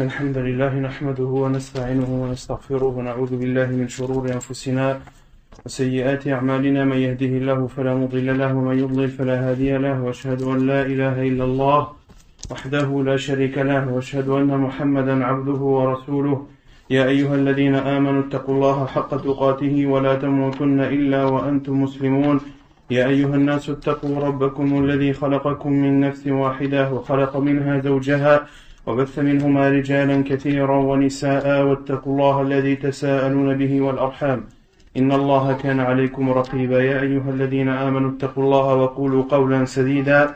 الحمد لله نحمده ونستعينه ونستغفره ونعوذ بالله من شرور أنفسنا وسيئات أعمالنا من يهده الله فلا مضل له ومن يضلل فلا هادي له وأشهد أن لا إله إلا الله وحده لا شريك له وأشهد أن محمدا عبده ورسوله يا أيها الذين آمنوا اتقوا الله حق تقاته ولا تموتن إلا وأنتم مسلمون يا أيها الناس اتقوا ربكم الذي خلقكم من نفس واحدة وخلق منها زوجها وبث منهما رجالا كثيرا ونساء واتقوا الله الذي تساءلون به والأرحام إن الله كان عليكم رقيبا يا أيها الذين آمنوا اتقوا الله وقولوا قولا سديدا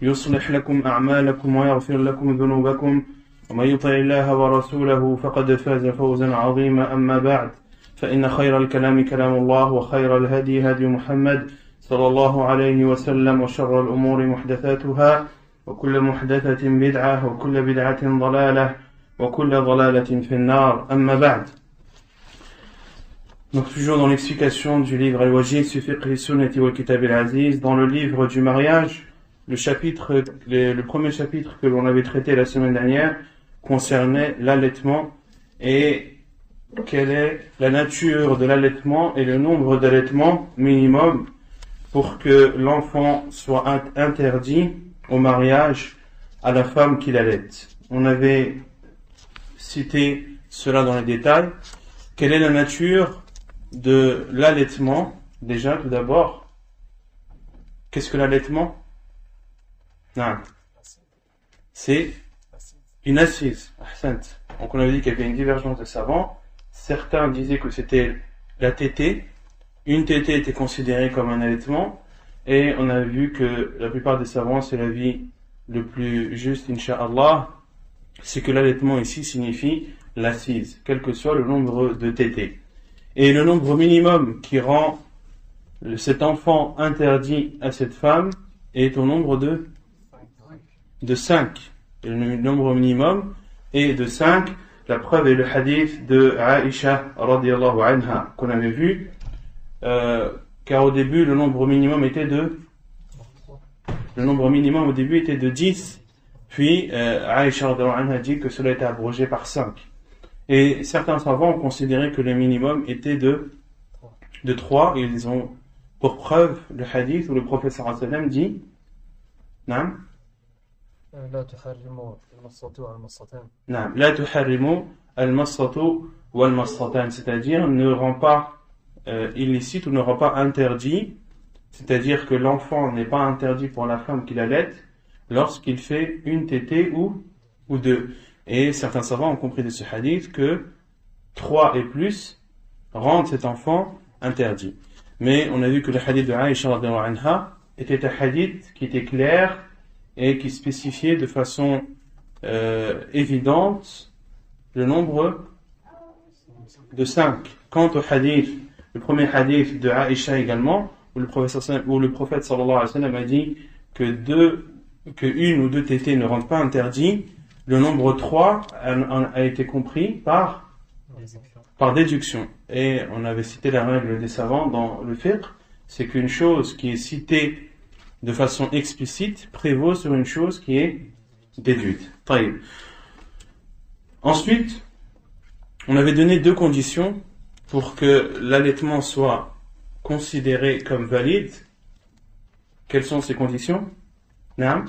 يصلح لكم أعمالكم ويغفر لكم ذنوبكم ومن يطع الله ورسوله فقد فاز فوزا عظيما أما بعد فإن خير الكلام كلام الله وخير الهدي هدي محمد صلى الله عليه وسلم وشر الأمور محدثاتها وكل محدثة بدعة وكل بدعة ضلالة وكل ضلالة في النار أما بعد. Donc toujours dans l'explication du livre Al-Wajiz fi fiqh sunnati wal kitab al-aziz, dans le livre du mariage, le premier chapitre que l'on avait traité la semaine dernière concernait l'allaitement et quelle est la nature de l'allaitement et le nombre d'allaitements minimum pour que l'enfant soit interdit au mariage à la femme qui l'allaite. On avait cité cela dans les détails. Quelle est la nature de l'allaitement? Déjà, tout d'abord, qu'est-ce que l'allaitement? Non. C'est une assise. Donc on avait dit qu'il y avait une divergence de savants. Certains disaient que c'était la tétée. Une tétée était considérée comme un allaitement. Et on a vu que la plupart des savants, c'est l'avis le plus juste, incha'Allah, c'est que l'allaitement ici signifie l'assise, quel que soit le nombre de tétées. Et le nombre minimum qui rend cet enfant interdit à cette femme est au nombre de 5. Et le nombre minimum est de 5. La preuve est le hadith de Aïcha radiyallahu anha qu'on avait vu. Car au début, le nombre minimum était de 10. Puis, Aïcha radhiyallahu anha dit que cela était abrogé par 5. Et certains savants ont considéré que le minimum était de 3. Et ils ont pour preuve le hadith où le prophète sallallahu alayhi wa sallam dit Naam. La tuharrimu al-massatu wal-massatan, c'est-à-dire ne rend pas illicite ou ne rend pas interdit, c'est-à-dire que l'enfant n'est pas interdit pour la femme qui l'allaite lorsqu'il fait une tétée ou 2. Et certains savants ont compris de ce hadith que 3 et plus rendent cet enfant interdit. Mais on a vu que le hadith de Aïcha radhiyallahu anha était un hadith qui était clair et qui spécifiait de façon évidente le nombre de 5. Quant au hadith, le premier hadith de Aïcha également, où le prophète sallallahu alayhi wa sallam a dit que une ou deux tétées ne rendent pas interdit, le nombre 3 a été compris par déduction. Et on avait cité la règle des savants dans le fiqh, c'est qu'une chose qui est citée de façon explicite prévaut sur une chose qui est déduite. Taïb. Ensuite, on avait donné 2 conditions pour que l'allaitement soit considéré comme valide. Quelles sont ces conditions? Naam?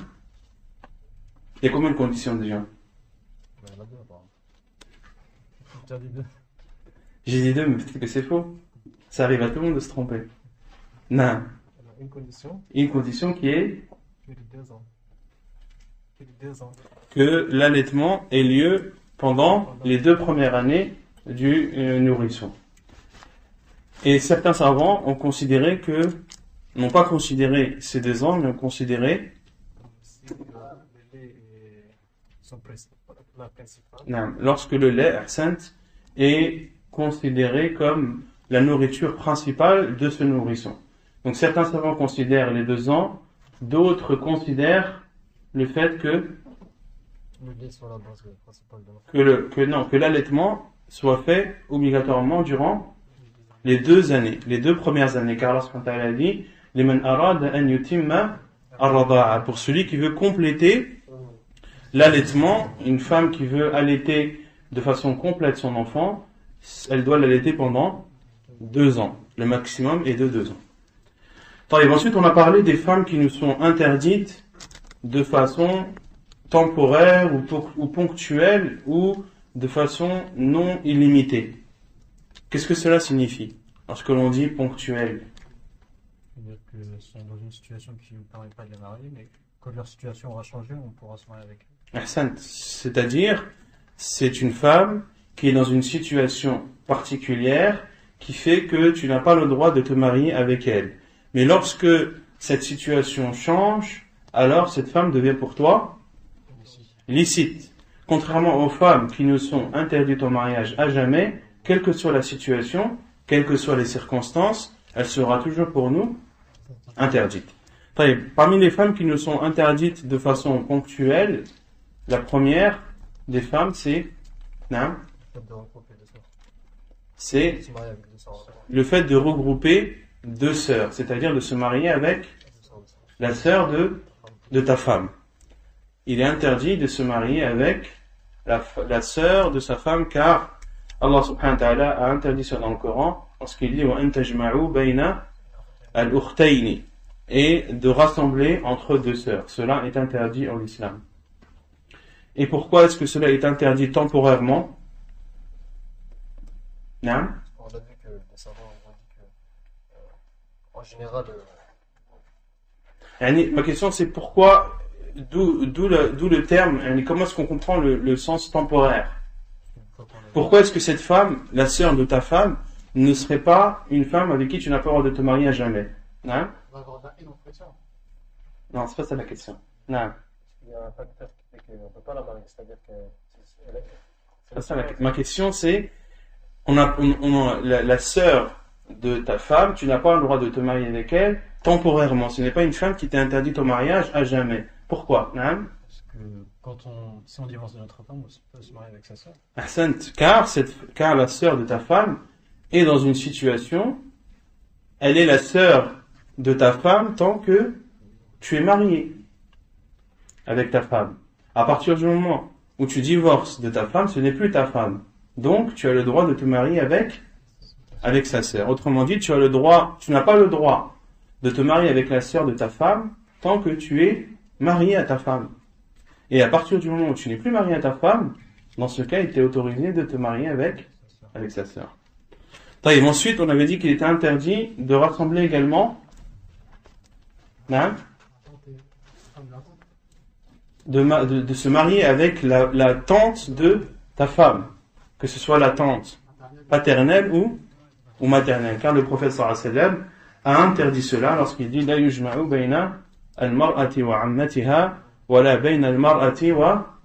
Il y a combien de conditions déjà? J'ai dit 2, mais peut-être que c'est faux. Ça arrive à tout le monde de se tromper. Naam. Une condition qui est que l'allaitement ait lieu pendant les 2 premières années du nourrisson. Et certains savants ont considéré n'ont pas considéré ces 2 ans, mais ont considéré lorsque le lait est considéré comme la nourriture principale de ce nourrisson. Donc certains savants considèrent les 2 ans, d'autres considèrent le fait que l'allaitement soit fait obligatoirement durant les 2 années, les 2 premières années, car Allah subhanahu wa ta'ala a dit liman arada an yutimma ar-rada'a, pour celui qui veut compléter l'allaitement, une femme qui veut allaiter de façon complète son enfant, elle doit l'allaiter pendant 2 ans. Le maximum est de 2 ans. Et ensuite, on a parlé des femmes qui nous sont interdites de façon temporaire ou ponctuelle ou de façon non illimitée. Qu'est-ce que cela signifie lorsque l'on dit ponctuel? C'est-à-dire qu'ils sont dans une situation qui ne permet pas de les marier, mais quand leur situation aura changé, on pourra se marier avec eux. C'est-à-dire, c'est une femme qui est dans une situation particulière qui fait que tu n'as pas le droit de te marier avec elle. Mais lorsque cette situation change, alors cette femme devient pour toi licite. Contrairement aux femmes qui nous sont interdites au mariage à jamais, quelle que soit la situation, quelles que soient les circonstances, elle sera toujours pour nous interdite. Parmi les femmes qui nous sont interdites de façon ponctuelle, la première des femmes, c'est le fait de regrouper 2 sœurs, c'est-à-dire de se marier avec la sœur de ta femme. Il est interdit de se marier avec la sœur de sa femme, car Allah subhanahu wa ta'ala a interdit ça dans le Coran, lorsqu'il dit وَأَن تَجْمَعُوا بَيْنَ الْأُخْتَيْنِ, et de rassembler entre 2 sœurs. Cela est interdit en islam. Et pourquoi est-ce que cela est interdit temporairement? On a vu que les savants ont dit que, en général, Ma question c'est pourquoi, d'où le terme, comment est-ce qu'on comprend le sens temporaire? Pourquoi est-ce que cette femme, la sœur de ta femme, ne serait pas une femme avec qui tu n'as pas le droit de te marier à jamais? Non, c'est pas ça la question. Non. il y a un facteur qui fait qu'on ne peut pas la marier, c'est-à-dire que C'est pas ça ma question c'est, la sœur de ta femme, tu n'as pas le droit de te marier avec elle temporairement. Ce n'est pas une femme qui t'est interdite au mariage à jamais. Pourquoi? Non? Parce que si on divorce de notre femme, on peut se marier avec sa sœur. Car la sœur de ta femme est dans une situation, elle est la sœur de ta femme tant que tu es marié avec ta femme. À partir du moment où tu divorces de ta femme, ce n'est plus ta femme. Donc, tu as le droit de te marier avec sa sœur. Autrement dit, tu n'as pas le droit de te marier avec la sœur de ta femme tant que tu es marié à ta femme. Et à partir du moment où tu n'es plus marié à ta femme, dans ce cas, il t'est autorisé de te marier avec sa sœur. Ensuite, on avait dit qu'il était interdit de rassembler également de se marier avec la tante de ta femme, que ce soit la tante paternelle ou maternelle, car le prophète sallallahu alayhi wa sallam a interdit cela lorsqu'il dit la yujma'u bayna al-mar'ati wa 'ammatiha wa la bayna al-mar'ati wa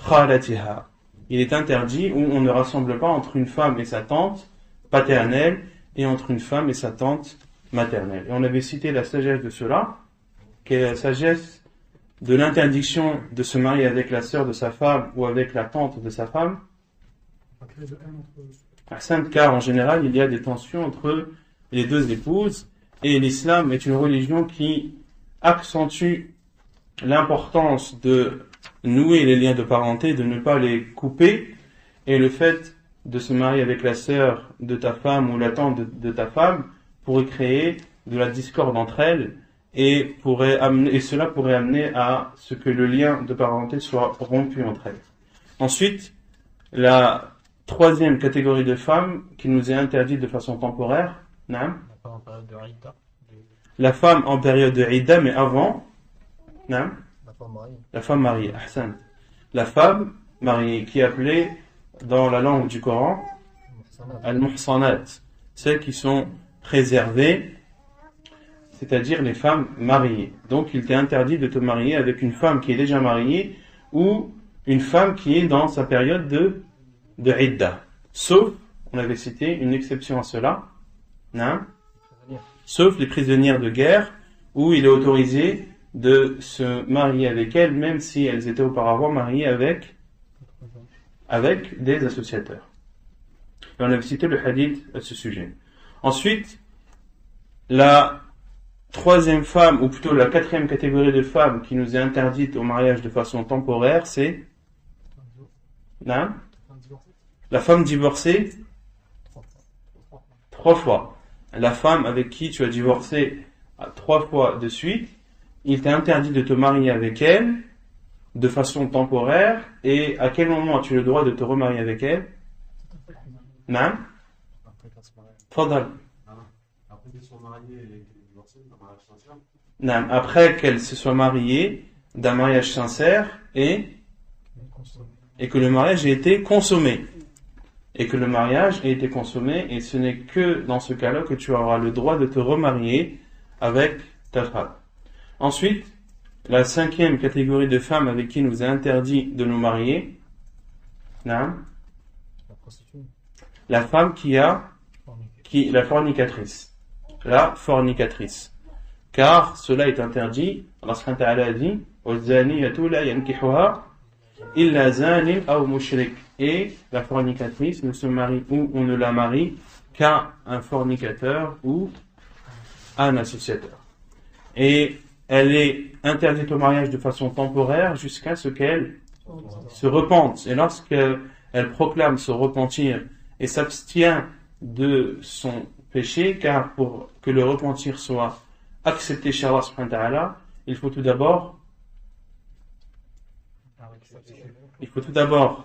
khalatiha. Il est interdit, ou on ne rassemble pas entre une femme et sa tante paternelle et entre une femme et sa tante maternelle. Et on avait cité la sagesse de cela, qui est la sagesse de l'interdiction de se marier avec la sœur de sa femme ou avec la tante de sa femme. Car en général, il y a des tensions entre les 2 épouses, et l'islam est une religion qui accentue l'importance de nouer les liens de parenté, de ne pas les couper, et le fait de se marier avec la sœur de ta femme ou la tante de ta femme pourrait créer de la discorde entre elles, et cela pourrait amener à ce que le lien de parenté soit rompu entre elles. Ensuite, la 3e catégorie de femmes qui nous est interdite de façon temporaire, en période de Idda. La femme en période de Idda, mais avant, La femme mariée. la femme mariée, la femme mariée qui est appelée dans la langue du Coran al-muhsanat, celles qui sont préservées, c'est-à-dire les femmes mariées. Donc il t'est interdit de te marier avec une femme qui est déjà mariée ou une femme qui est dans sa période de Idda. Sauf, on avait cité une exception à cela, sauf les prisonnières de guerre, où il est autorisé de se marier avec elles, même si elles étaient auparavant mariées avec des associateurs. Et on avait cité le hadith à ce sujet. Ensuite, la troisième femme, ou plutôt la quatrième catégorie de femmes qui nous est interdite au mariage de façon temporaire, c'est non, la femme divorcée 3 fois. La femme avec qui tu as divorcé 3 fois de suite, il t'est interdit de te marier avec elle de façon temporaire. Et à quel moment as-tu le droit de te remarier avec elle? Non? Fadal. Après qu'elles soient mariées et divorcées, d'un mariage sincère. Non, après qu'elle se soit mariée d'un mariage sincère et que le mariage ait été consommé. Et que le mariage ait été consommé, et ce n'est que dans ce cas-là que tu auras le droit de te remarier avec ta femme. Ensuite, la cinquième catégorie de femmes avec qui il nous est interdit de nous marier, non, la femme la fornicatrice. La fornicatrice. Car cela est interdit. Allah subhanahu wa ta'ala a dit, وَالزَّانِيَةُ لَا يَنْكِحُهَا إِلَّا زَانٍ أَوْ مُشْرِكٍ. Et la fornicatrice ne se marie ou on ne la marie qu'à un fornicateur ou à un associateur. Et elle est interdite au mariage de façon temporaire jusqu'à ce qu'elle se repente. Et lorsqu'elle proclame se repentir et s'abstient de son péché, car pour que le repentir soit accepté chez Allah subhanahu wa ta'ala, il faut tout d'abord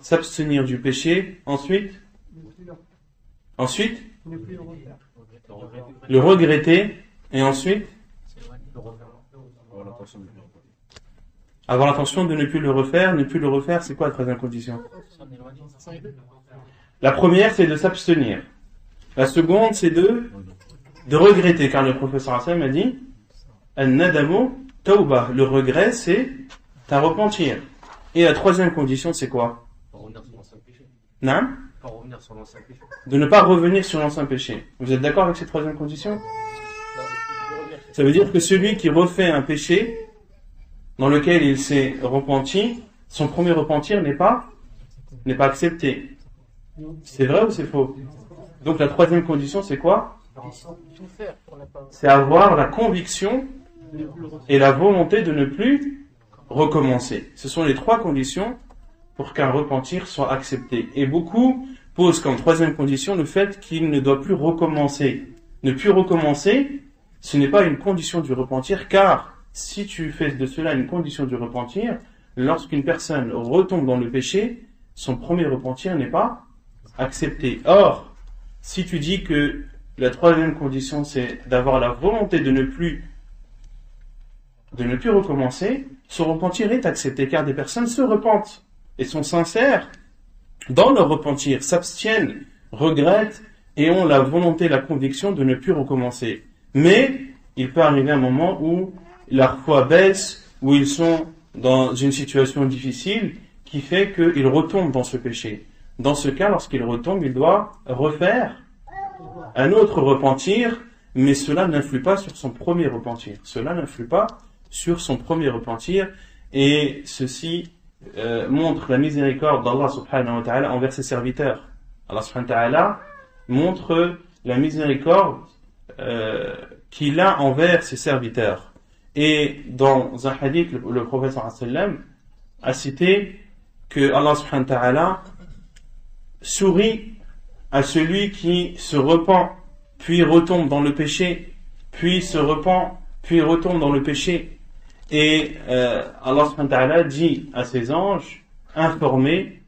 s'abstenir du péché, ensuite le regretter, et ensuite avoir l'intention de ne plus le refaire. Ne plus le refaire, c'est quoi la troisième condition? La première, c'est de s'abstenir. La seconde, c'est de regretter, car le professeur Hassan a dit An-nadamu tawbah. Le regret, c'est un repentir. Et la troisième condition, c'est quoi? Non? De ne pas revenir sur l'ancien péché. Vous êtes d'accord avec cette troisième condition? Ça veut dire que celui qui refait un péché dans lequel il s'est repenti, son premier repentir n'est pas accepté. C'est vrai ou c'est faux? Donc la troisième condition, c'est quoi? C'est avoir la conviction et la volonté de ne plus recommencer. Ce sont les 3 conditions pour qu'un repentir soit accepté. Et beaucoup posent comme troisième condition le fait qu'il ne doit plus recommencer. Ne plus recommencer, ce n'est pas une condition du repentir, car si tu fais de cela une condition du repentir, lorsqu'une personne retombe dans le péché, son premier repentir n'est pas accepté. Or, si tu dis que la troisième condition, c'est d'avoir la volonté de ne plus recommencer, son repentir est accepté, car des personnes se repentent et sont sincères dans leur repentir, s'abstiennent, regrettent et ont la volonté, la conviction de ne plus recommencer. Mais il peut arriver un moment où leur foi baisse, où ils sont dans une situation difficile qui fait qu'ils retombent dans ce péché. Dans ce cas, lorsqu'il retombe, il doit refaire un autre repentir, mais cela n'influe pas sur son premier repentir. Cela n'influe pas sur son premier repentir, et ceci montre la miséricorde d'Allah subhanahu wa ta'ala envers ses serviteurs. Allah subhanahu wa ta'ala montre la miséricorde qu'il a envers ses serviteurs. Et dans un hadith, le prophète sallallahu alayhi wa sallam a cité que Allah subhanahu wa ta'ala sourit à celui qui se repent, puis retombe dans le péché, puis se repent, puis retombe dans le péché. Et Allah subhanahu wa ta'ala dit à ses anges, informés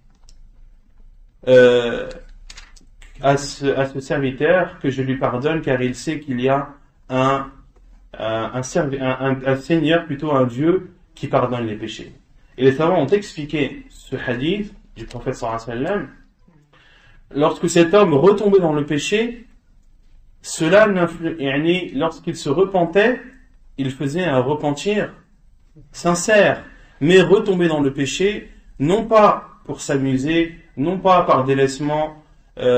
à ce serviteur que je lui pardonne, car il sait qu'il y a un Seigneur, plutôt un Dieu, qui pardonne les péchés. Et les savants ont expliqué ce hadith du prophète sallallahu alayhi wa sallam. Lorsque cet homme retombait dans le péché, cela lorsqu'il se repentait, il faisait un repentir sincère, mais retomber dans le péché, non pas pour s'amuser, non pas par délaissement,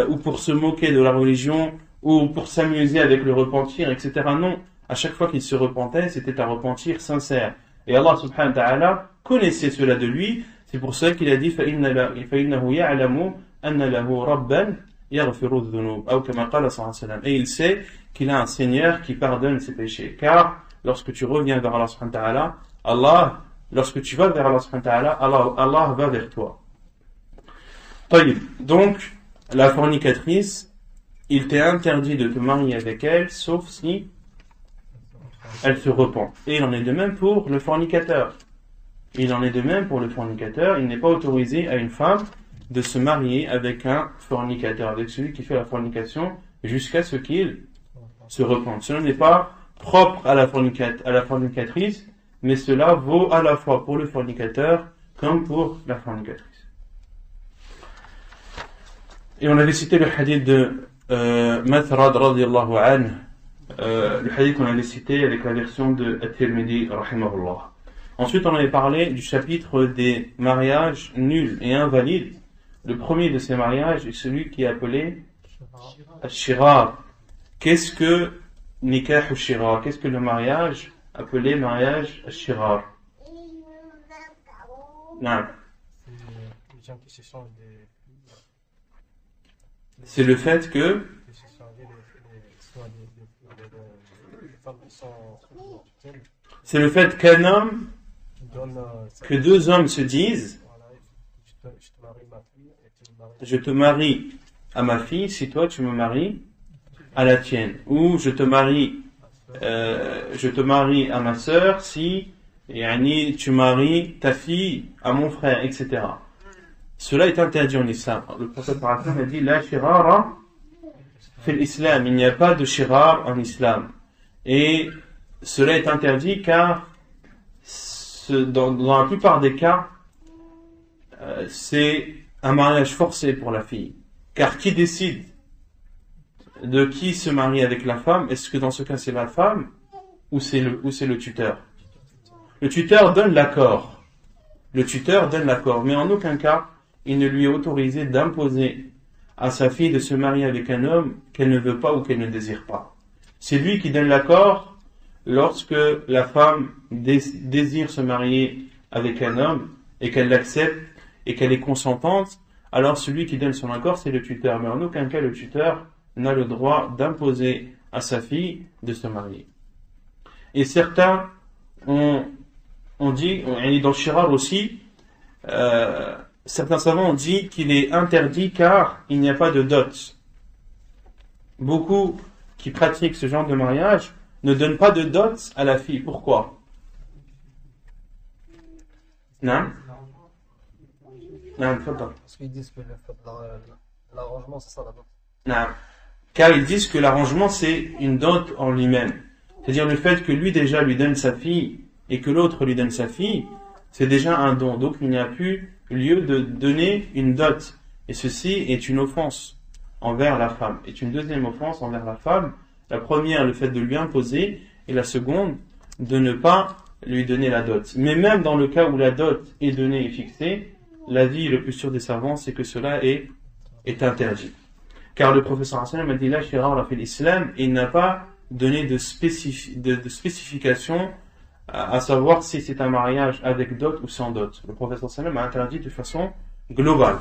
ou pour se moquer de la religion, ou pour s'amuser avec le repentir, etc. Non, à chaque fois qu'il se repentait, c'était un repentir sincère. Et Allah subhanahu wa ta'ala connaissait cela de lui, c'est pour ça qu'il a dit فَإِنَّهُ يَعْلَمُ أَنَّ لَهُ رَبًّا يَغْفِرُ الذُّنُوبَ أو كما قال صلى الله عليه وسلم. Et il sait qu'il a un Seigneur qui pardonne ses péchés, car lorsque tu reviens vers Allah subhanahu wa ta'ala, lorsque tu vas vers Allah subhanahu wa ta'ala, Allah va vers toi. Donc, la fornicatrice, il t'est interdit de te marier avec elle, sauf si elle se repent. Et il en est de même pour le fornicateur. Il n'est pas autorisé à une femme de se marier avec un fornicateur, avec celui qui fait la fornication, jusqu'à ce qu'il se repente. Cela n'est pas propre à la fornicatrice, mais cela vaut à la fois pour le fornicateur comme pour la fornicatrice. Et on avait cité le hadith de Mathrad radiyallahu anhu, le hadith qu'on avait cité avec la version de At-Tirmidhi rahimahullah. Ensuite, on avait parlé du chapitre des mariages nuls et invalides. Le premier de ces mariages est celui qui est appelé Al-Shirar. Qu'est-ce que Nikah al-Shirar? Qu'est-ce que le mariage appelé mariage Al-Shirar? Non. C'est le fait que qu'un homme, que deux hommes se disent, je te marie à ma fille si toi tu me maries à la tienne, ou je te marie à ma sœur si tu maries ta fille à mon frère, etc. Cela est interdit en islam. Le prophète a dit la shirara fil islam, il n'y a pas de shirar en islam. Et cela est interdit car dans la plupart des cas, c'est un mariage forcé pour la fille. Car qui décide de qui se marie avec la femme? Est-ce que dans ce cas c'est la femme ou c'est le tuteur? Le tuteur donne l'accord. Mais en aucun cas il ne lui est autorisé d'imposer à sa fille de se marier avec un homme qu'elle ne veut pas ou qu'elle ne désire pas. C'est lui qui donne l'accord lorsque la femme désire se marier avec un homme et qu'elle l'accepte et qu'elle est consentante. Alors celui qui donne son accord, c'est le tuteur. Mais en aucun cas le tuteur n'a le droit d'imposer à sa fille de se marier. Et certains ont dit, et dans le Shirar aussi, certains savants ont dit qu'il est interdit car il n'y a pas de dot. Beaucoup qui pratiquent ce genre de mariage ne donnent pas de dot à la fille. Pourquoi? Non? Non, parce qu'ils disent que l'arrangement c'est ça la dot. Non. Car ils disent que l'arrangement c'est une dot en lui-même. C'est-à-dire le fait que lui déjà lui donne sa fille et que l'autre lui donne sa fille, c'est déjà un don. Donc il n'y a plus lieu de donner une dot. Et ceci est une offense envers la femme. Est une deuxième offense envers la femme. La première, le fait de lui imposer, et la seconde, de ne pas lui donner la dot. Mais même dans le cas où la dot est donnée et fixée, l'avis le plus sûr des savants, c'est que cela est interdit. Car le professeur Hassan a dit là, Shirar fait l'islam, il n'a pas donné de spécification à savoir si c'est un mariage avec dot ou sans dot. Le professeur Hassan a interdit de façon globale.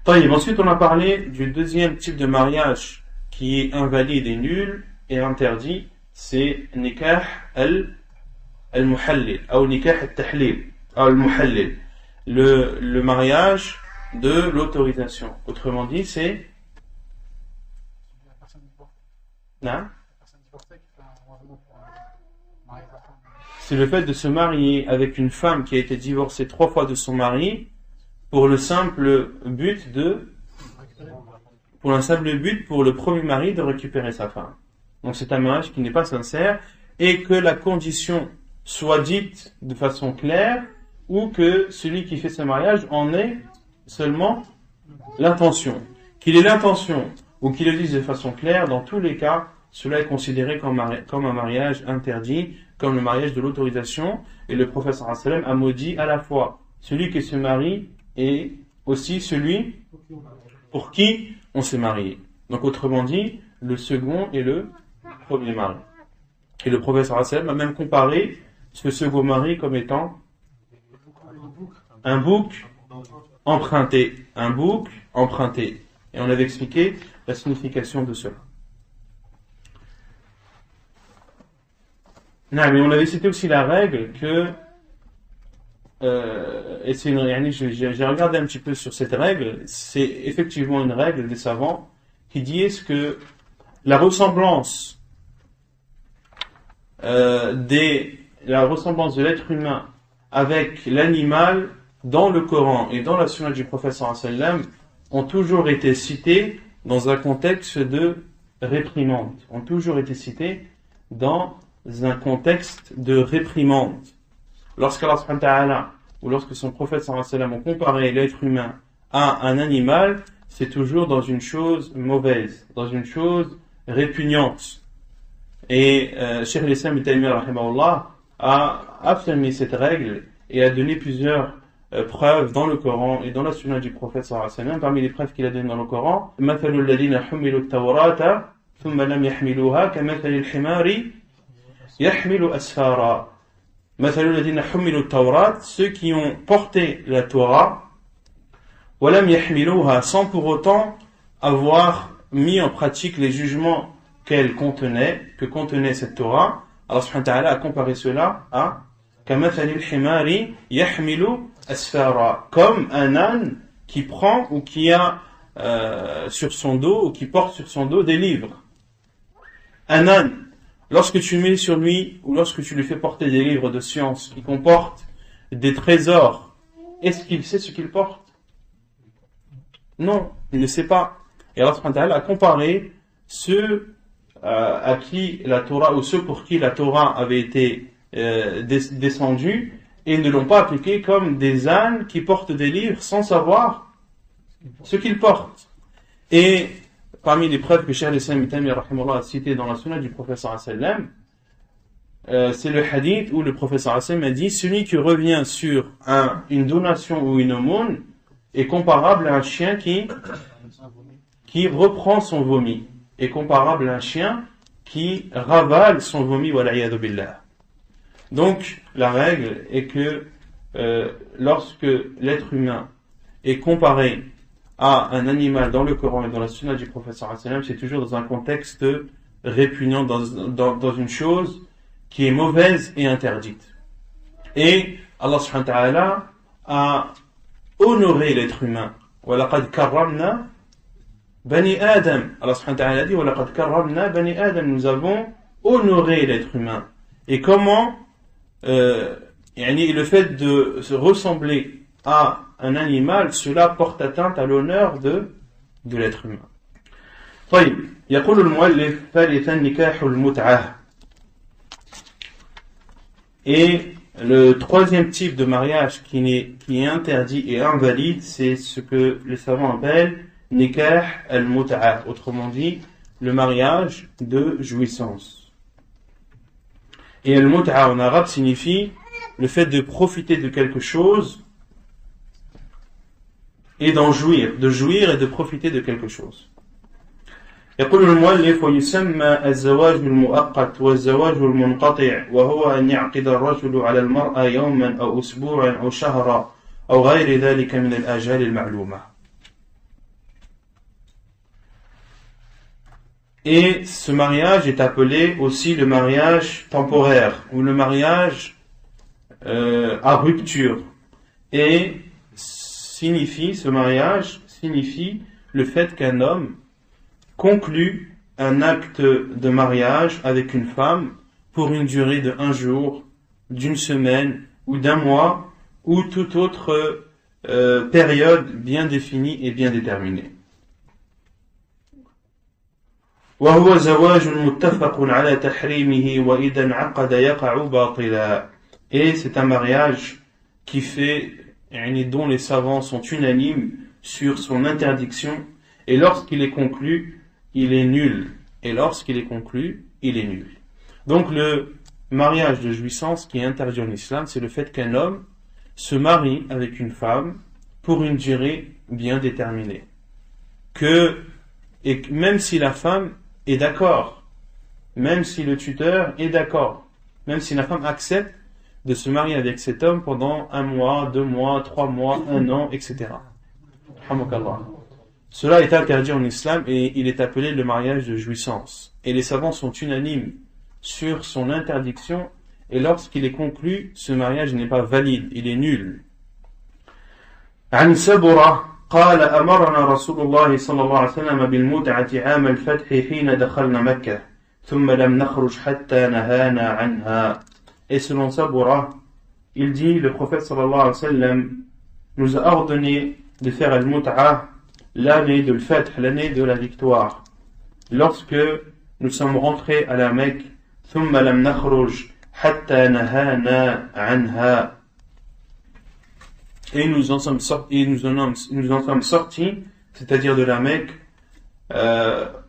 Ensuite, on a parlé du deuxième type de mariage qui est invalide et nul et interdit, c'est nikah al-muhallil ou nikah al-tahlil al-muhallil, le mariage de l'autorisation. Autrement dit, c'est c'est le fait de se marier avec une femme qui a été divorcée 3 fois de son mari pour le simple but pour le premier mari de récupérer sa femme. Donc c'est un mariage qui n'est pas sincère et que la condition soit dite de façon claire ou que celui qui fait ce mariage en ait seulement l'intention. Qu'il ait l'intention ou qu'il le dise de façon claire, dans tous les cas, cela est considéré comme un mariage interdit, comme le mariage de l'autorisation. Et le prophète sallallahu alayhi wa sallam a maudit à la fois celui qui se marie et aussi celui pour qui on s'est marié. Donc autrement dit, le second et le premier mari. Et le prophète sallallahu alayhi wa sallam a même comparé ce second mari comme étant un bouc emprunté. Un bouc emprunté. Et on avait expliqué la signification de cela. Non, mais on avait cité aussi la règle que, et c'est j'ai regardé un petit peu sur cette règle, c'est effectivement une règle des savants qui disent que la ressemblance la ressemblance de l'être humain avec l'animal dans le Coran et dans la sunna du prophète sallallahu alayhi wa sallam ont toujours été cités dans un contexte de réprimande. Ont toujours été cités dans un contexte de réprimande. Lorsqu'Allah subhanahu wa ta'ala ou lorsque son prophète sallallahu alayhi wa sallam ont comparé l'être humain à un animal, c'est toujours dans une chose mauvaise, dans une chose répugnante. Et Cheikh al-Islam ibn Taymiyyah rahimahullah a affirmé cette règle et a donné plusieurs preuves dans le Coran et dans la sunna du prophète sallallahu alayhi wa sallam. Parmi les preuves qu'il a données dans le Coran, مثل الذين حملوا التوراة ثم لم يحملوها كمثل الحمار يحمل أسفارا. مثل الذين حملوا التوراة, ceux qui ont porté la Torah, ولم يحملوها, sans pour autant avoir mis en pratique les jugements que contenait cette Torah. Allah subhanahu wa ta'ala a comparé cela à كمثل الحمار يحمل أسفارا, comme un âne qui prend ou qui a sur son dos ou qui porte sur son dos des livres. Un âne, lorsque tu mets sur lui ou lorsque tu lui fais porter des livres de science qui comportent des trésors, est-ce qu'il sait ce qu'il porte? Non, il ne sait pas. Et Allah subhanahu wa ta'ala a comparé ceux à qui la Torah, ou ceux pour qui la Torah avait été descendue, et ne l'ont pas appliqué comme des ânes qui portent des livres sans savoir ce qu'ils portent. Et parmi les preuves que Cheikh al-Islam ibn Taymiyyah rahimahullah a citées dans la sunna du prophète sallallahu alayhi wa sallam, c'est le hadith où le prophète sallallahu alayhi wa sallam a dit: celui qui revient sur une donation ou une aumône est comparable à un chien qui reprend son vomi, est comparable à un chien qui ravale son vomi, wala'iyadu billah. Donc, la règle est que lorsque l'être humain est comparé à un animal dans le Coran et dans la sunna du prophète sallallahu alayhi wa sallam, c'est toujours dans un contexte répugnant, dans une chose qui est mauvaise et interdite. Et Allah subhanahu wa ta'ala a honoré l'être humain. وَلَقَدْ كَرَّمْنَا Bani Adam. Allah subhanahu wa ta'ala a dit: وَلَقَدْ كَرَّمْنَا Bani Adam. Nous avons honoré l'être humain. Et comment le fait de se ressembler à un animal, cela porte atteinte à l'honneur de l'être humain. طيب, يقول المؤلف ثالثا نكاح المتعة. Et le troisième type de mariage qui est interdit et invalide, c'est ce que les savants appellent nikah al-mut'a, autrement dit le mariage de jouissance. Et al-mut'a en arabe signifie le fait de profiter de quelque chose et d'en jouir, de jouir et de profiter de quelque chose. يقول المؤلف: ويسمى الزواج المؤقت والزواج المنقطع، وهو أن يعقد الرجل على المرأة يوما أو أسبوعا أو شهرا أو غير ذلك من الآجال المعلومة. Et ce mariage est appelé aussi le mariage temporaire ou le mariage à rupture. Et ce mariage signifie le fait qu'un homme conclut un acte de mariage avec une femme pour une durée de 1 jour, d'une semaine ou d'un mois ou toute autre période bien définie et bien déterminée. وهو زواج متفق على تحريمه وإذا انعقد يقع باطلا. Et c'est un mariage dont les savants sont unanimes sur son interdiction, et lorsqu'il est conclu, il est nul. Donc le mariage de jouissance qui est interdit en islam, c'est le fait qu'un homme se marie avec une femme pour une durée bien déterminée. Et même si la femme est d'accord, même si le tuteur est d'accord, même si la femme accepte de se marier avec cet homme pendant 1 mois, 2 mois, 3 mois, 1 an, etc. Cela est interdit en islam et il est appelé le mariage de jouissance. Et les savants sont unanimes sur son interdiction et lorsqu'il est conclu, ce mariage n'est pas valide, il est nul. عن سبرة قال أمرنا رسول الله صلى الله عليه وسلم بالمتعة عام الفتح حين دخلنا مكة ثم لم نخرج حتى نهانا عنها. Et selon Sabura, il dit, le prophète sallallahu alayhi wa sallam nous a ordonné de faire al-mut'a l'année de l'fath, l'année de la victoire. Lorsque nous sommes rentrés à la Mecque, ثم لم نخرج حتى نهانا عنها. Et nous en sommes sortis, c'est-à-dire de la Mecque,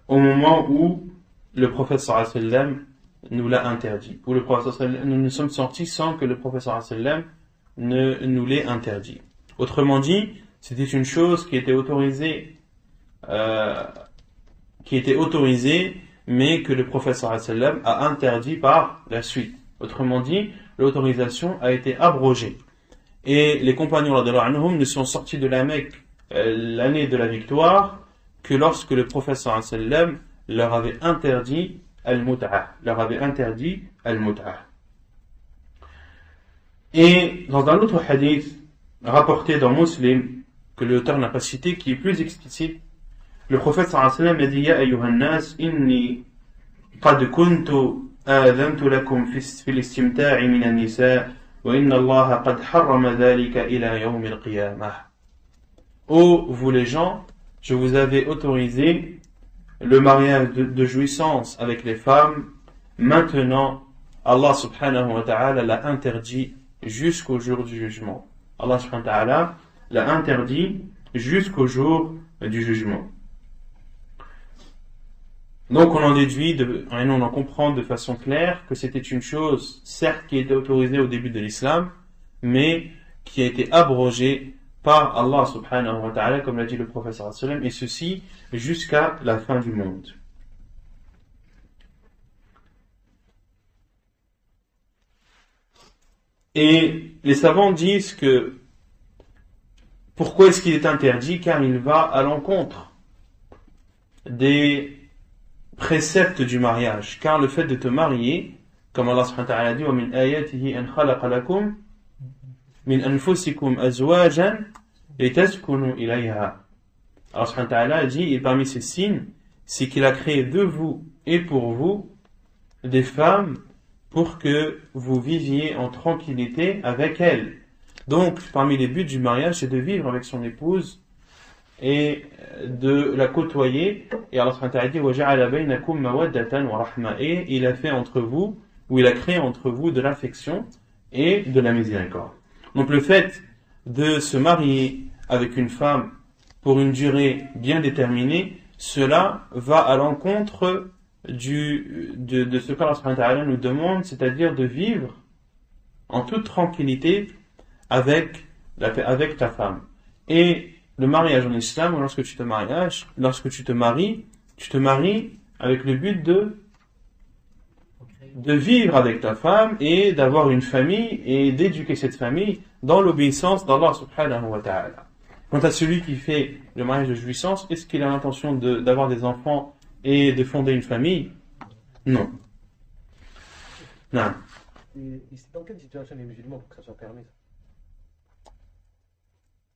au moment où le prophète sallallahu alayhi wa sallam nous l'a interdit. Ou le prophète sallallahu alayhi wa sallam, nous sommes sortis sans que le prophète sallallahu alayhi wa sallam ne nous l'ait interdit. Autrement dit, c'était une chose qui était autorisée, mais que le prophète sallallahu alayhi wa sallam a interdit par la suite. Autrement dit, l'autorisation a été abrogée. Et les compagnons radhiyallahu anhum ne sont sortis de la Mecque l'année de la victoire que lorsque le prophète sallallahu alayhi wa sallam leur avait interdit al-mut'a. Et dans un autre hadith rapporté dans Muslim, que l'auteur n'a pas cité, qui est plus explicite, le prophète sallallahu alayhi wa sallam a dit: Ya ayyuhan nas, inni qad kuntu adhantu lakum fi al-istimta'i min an-nisa' wa inna Allah qad harrama dhalika ila yawm al-qiyamah. Ô vous les gens, je vous avais autorisé le mariage de jouissance avec les femmes. Maintenant, Allah subhanahu wa ta'ala l'a interdit jusqu'au jour du jugement. Allah subhanahu wa ta'ala l'a interdit jusqu'au jour du jugement. Donc on en déduit, on en comprend de façon claire que c'était une chose, certes, qui était autorisée au début de l'islam, mais qui a été abrogée par Allah subhanahu wa ta'ala, comme l'a dit le prophète sallallahu alayhi wa sallam, et ceci jusqu'à la fin du monde. Et les savants disent que pourquoi est-ce qu'il est interdit? Car il va à l'encontre des préceptes du mariage. Car le fait de te marier, comme Allah subhanahu wa ta'ala dit, وَمِنْ آيَاتِهِ أَنْ خَلَقَ لَكُمْ مِنْ أَنفُسِكُمْ أَزْوَاجًا لِتَسْكُنُوا إِلَيْهَا. Allah subhanahu wa ta'ala dit, et parmi ces signes, c'est qu'il a créé de vous et pour vous des femmes pour que vous viviez en tranquillité avec elles. Donc, parmi les buts du mariage, c'est de vivre avec son épouse et de la côtoyer. Et Allah subhanahu wa ta'ala dit, وَجَعَلَ بَيْنَكُمْ مَوَدَّةً وَرَحْمَةً. Et il a fait entre vous, ou il a créé entre vous de l'affection et de la miséricorde. Donc le fait de se marier avec une femme pour une durée bien déterminée, cela va à l'encontre de ce qu'Allah subhanahu wa ta'ala nous demande, c'est-à-dire de vivre en toute tranquillité avec ta femme. Et le mariage en islam, lorsque tu te maries avec le but de vivre avec ta femme et d'avoir une famille et d'éduquer cette famille dans l'obéissance d'Allah subhanahu wa ta'ala. Quant à celui qui fait le mariage de jouissance, est-ce qu'il a l'intention d'avoir des enfants et de fonder une famille? Non. Non. Et c'est dans quelle situation les musulmans pour que ça soit permis?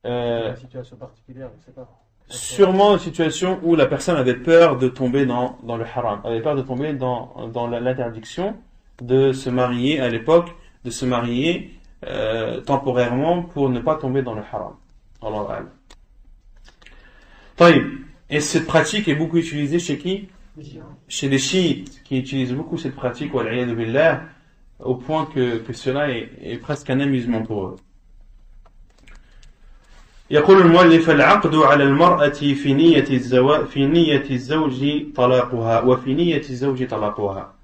Une situation particulière, je ne sais pas. Sûrement une situation où la personne avait peur de tomber dans le haram, avait peur de tomber dans l'interdiction de se marier à l'époque, de se marier temporairement pour ne pas tomber dans le haram. Allah. Et cette pratique est beaucoup utilisée chez qui? Chez les chiites, qui utilisent beaucoup cette pratique, wal-'iyadhu billah, au point que cela est presque un amusement pour eux. يقول المؤلف العقد على المرأة في نية الزوج طلاقها وفي نية الزوج طلاقها.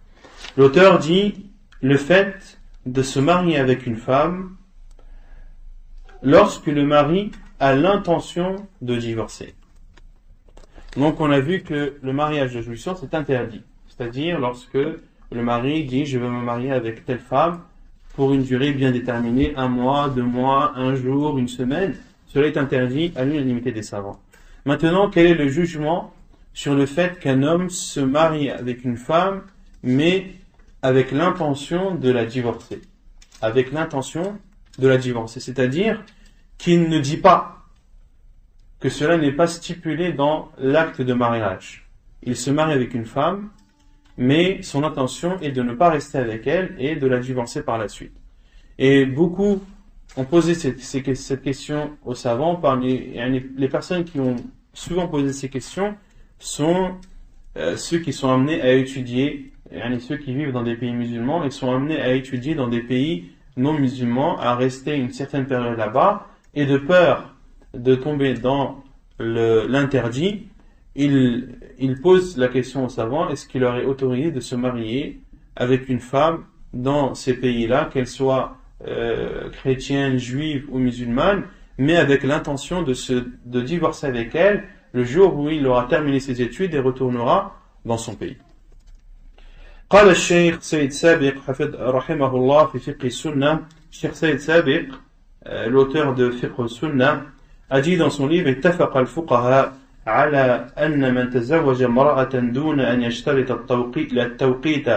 L'auteur dit le fait de se marier avec une femme lorsque le mari a l'intention de divorcer. Donc on a vu que le mariage de jouissance est interdit, c'est-à-dire lorsque le mari dit je veux me marier avec telle femme pour une durée bien déterminée, 1 mois, 2 mois, 1 jour, 1 semaine. Cela est interdit à l'unanimité des savants. Maintenant, quel est le jugement sur le fait qu'un homme se marie avec une femme, mais avec l'intention de la divorcer. Avec l'intention de la divorcer. C'est-à-dire qu'il ne dit pas que cela n'est pas stipulé dans l'acte de mariage. Il se marie avec une femme, mais son intention est de ne pas rester avec elle et de la divorcer par la suite. Et beaucoup ont posé cette question aux savants. Parmi les personnes qui ont souvent posé ces questions sont ceux qui sont amenés à étudier, ceux qui vivent dans des pays musulmans et sont amenés à étudier dans des pays non musulmans, à rester une certaine période là-bas, et de peur de tomber dans l'interdit, il pose la question aux savants, est-ce qu'il leur est autorisé de se marier avec une femme dans ces pays-là, qu'elle soit chrétienne, juive ou musulmane, mais avec l'intention de divorcer avec elle le jour où il aura terminé ses études et retournera dans son pays. قال الشيخ سيد سابق حفظ رحمه الله في فقه السنة. الشيخ سيد سابق, l'auteur de Fiqh al-Sunnah, a dit dans son livre اتفق الفقهاء على أن من تزوج امرأة دون أن يشترط التوقيت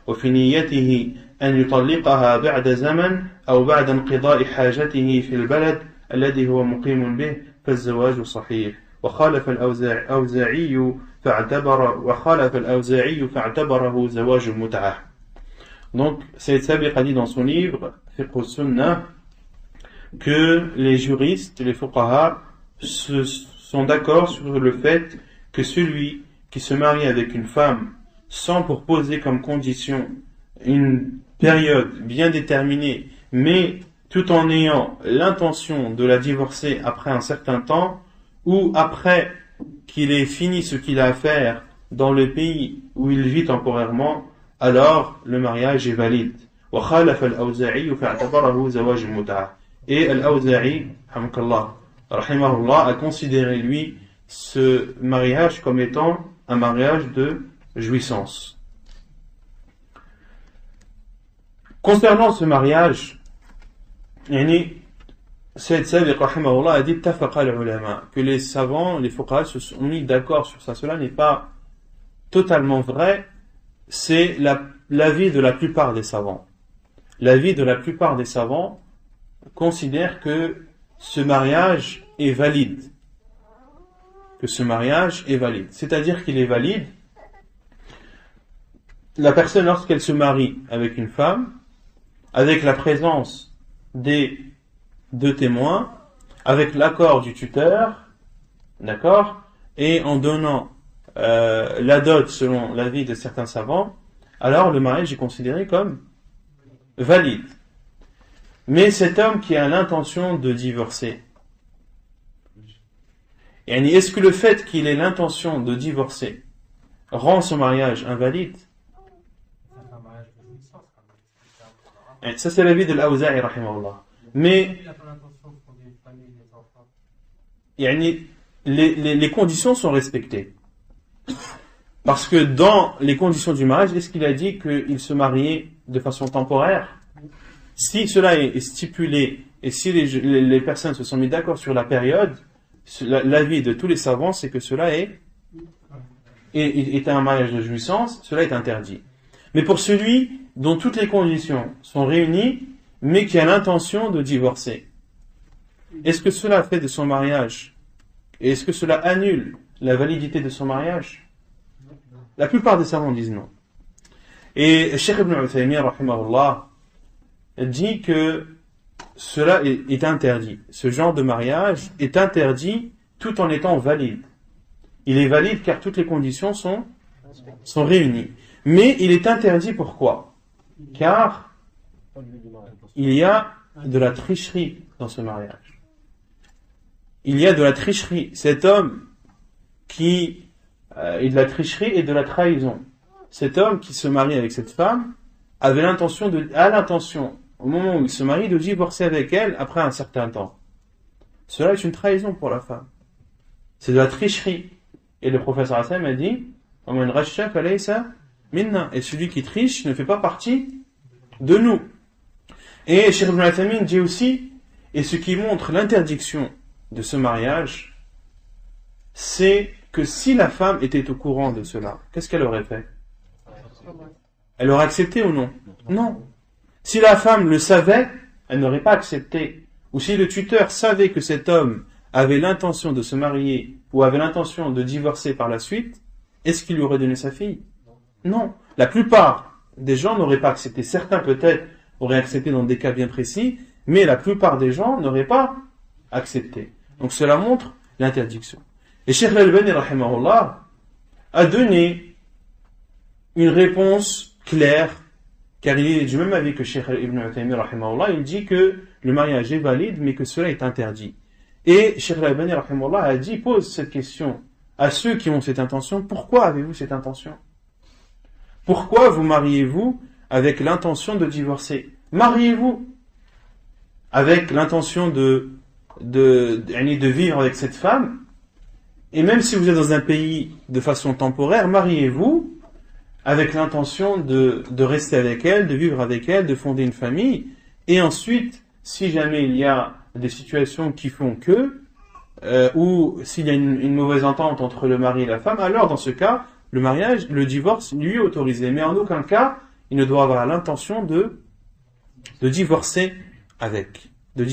وفي نيته أن يطلقها بعد زمن أو بعد انقضاء حاجته في البلد الذي هو مقيم به فالزواج صحيح. وخالف الأوزاعي فاعتبره زواج المتعة. Donc, Sayyid Sabiq a dit dans son livre Fiqh al-Sunnah que les juristes, les fuqaha, sont d'accord sur le fait que celui qui se marie avec une femme sans pour poser comme condition une période bien déterminée, mais tout en ayant l'intention de la divorcer après un certain temps, ou après qu'il ait fini ce qu'il a à faire dans le pays où il vit temporairement, alors le mariage est valide. Et Al-Awza'i, rahimahullah, a considéré lui ce mariage comme étant un mariage de jouissance. Concernant ce mariage, Sayyid Sabiq rahimahullah a dit que les savants, les fuqaha se sont mis d'accord sur ça. Cela n'est pas totalement vrai, c'est l'avis de la plupart des savants. L'avis de la plupart des savants considère que ce mariage est valide. Que ce mariage est valide. C'est-à-dire qu'il est valide. La personne, lorsqu'elle se marie avec une femme, avec la présence des deux témoins, avec l'accord du tuteur, d'accord, et en donnant la dot selon l'avis de certains savants, alors le mariage est considéré comme valide. Mais cet homme qui a l'intention de divorcer, est-ce que le fait qu'il ait l'intention de divorcer rend son mariage invalide? Et ça c'est l'avis de l'Awza'i rahimahullah. Mais les conditions sont respectées. Parce que dans les conditions du mariage, est-ce qu'il a dit qu'il se mariait de façon temporaire? Si cela est stipulé et si les personnes se sont mis d'accord sur la période, l'avis de tous les savants, c'est que cela est un mariage de jouissance, cela est interdit. Mais pour celui dont toutes les conditions sont réunies, mais qui a l'intention de divorcer, est-ce que cela fait de son mariage, et est-ce que cela annule la validité de son mariage? La plupart des savants disent non. Et Cheikh Ibn Uthaymin, rahimahullah, dit que cela est interdit. Ce genre de mariage est interdit tout en étant valide. Il est valide car toutes les conditions sont réunies. Mais il est interdit pourquoi? Car il y a de la tricherie dans ce mariage. Il y a de la tricherie. Cet homme qui est de la tricherie et de la trahison. Cet homme qui se marie avec cette femme a l'intention, au moment où il se marie, de divorcer avec elle après un certain temps. Cela est une trahison pour la femme. C'est de la tricherie. Et le professeur Hassan a dit, et celui qui triche ne fait pas partie de nous. Et Cheikh Ibn Uthaymin dit aussi, et ce qui montre l'interdiction de ce mariage, c'est que si la femme était au courant de cela, qu'est-ce qu'elle aurait fait? Elle aurait accepté ou non? Non. Si la femme le savait, elle n'aurait pas accepté. Ou si le tuteur savait que cet homme avait l'intention de se marier ou avait l'intention de divorcer par la suite, est-ce qu'il lui aurait donné sa fille? Non. La plupart des gens n'auraient pas accepté. Certains peut-être auraient accepté dans des cas bien précis, mais la plupart des gens n'auraient pas accepté. Donc cela montre l'interdiction. Et Cheikh Al-Albani, rahimahullah, a donné une réponse claire, car il est du même avis que Cheikh Ibn Uthaymin, rahimahullah, il dit que le mariage est valide, mais que cela est interdit. Et Cheikh Al-Albani, rahimahullah, a dit, pose cette question à ceux qui ont cette intention, pourquoi avez-vous cette intention? Pourquoi vous mariez-vous avec l'intention de divorcer? Mariez-vous avec l'intention de vivre avec cette femme, et même si vous êtes dans un pays de façon temporaire, mariez-vous avec l'intention de rester avec elle, de vivre avec elle, de fonder une famille, et ensuite, si jamais il y a des situations qui font que, ou s'il y a une mauvaise entente entre le mari et la femme, alors dans ce cas, le mariage, le divorce lui est autorisé. Mais en aucun cas, il ne doit avoir l'intention de divorcer avec. Il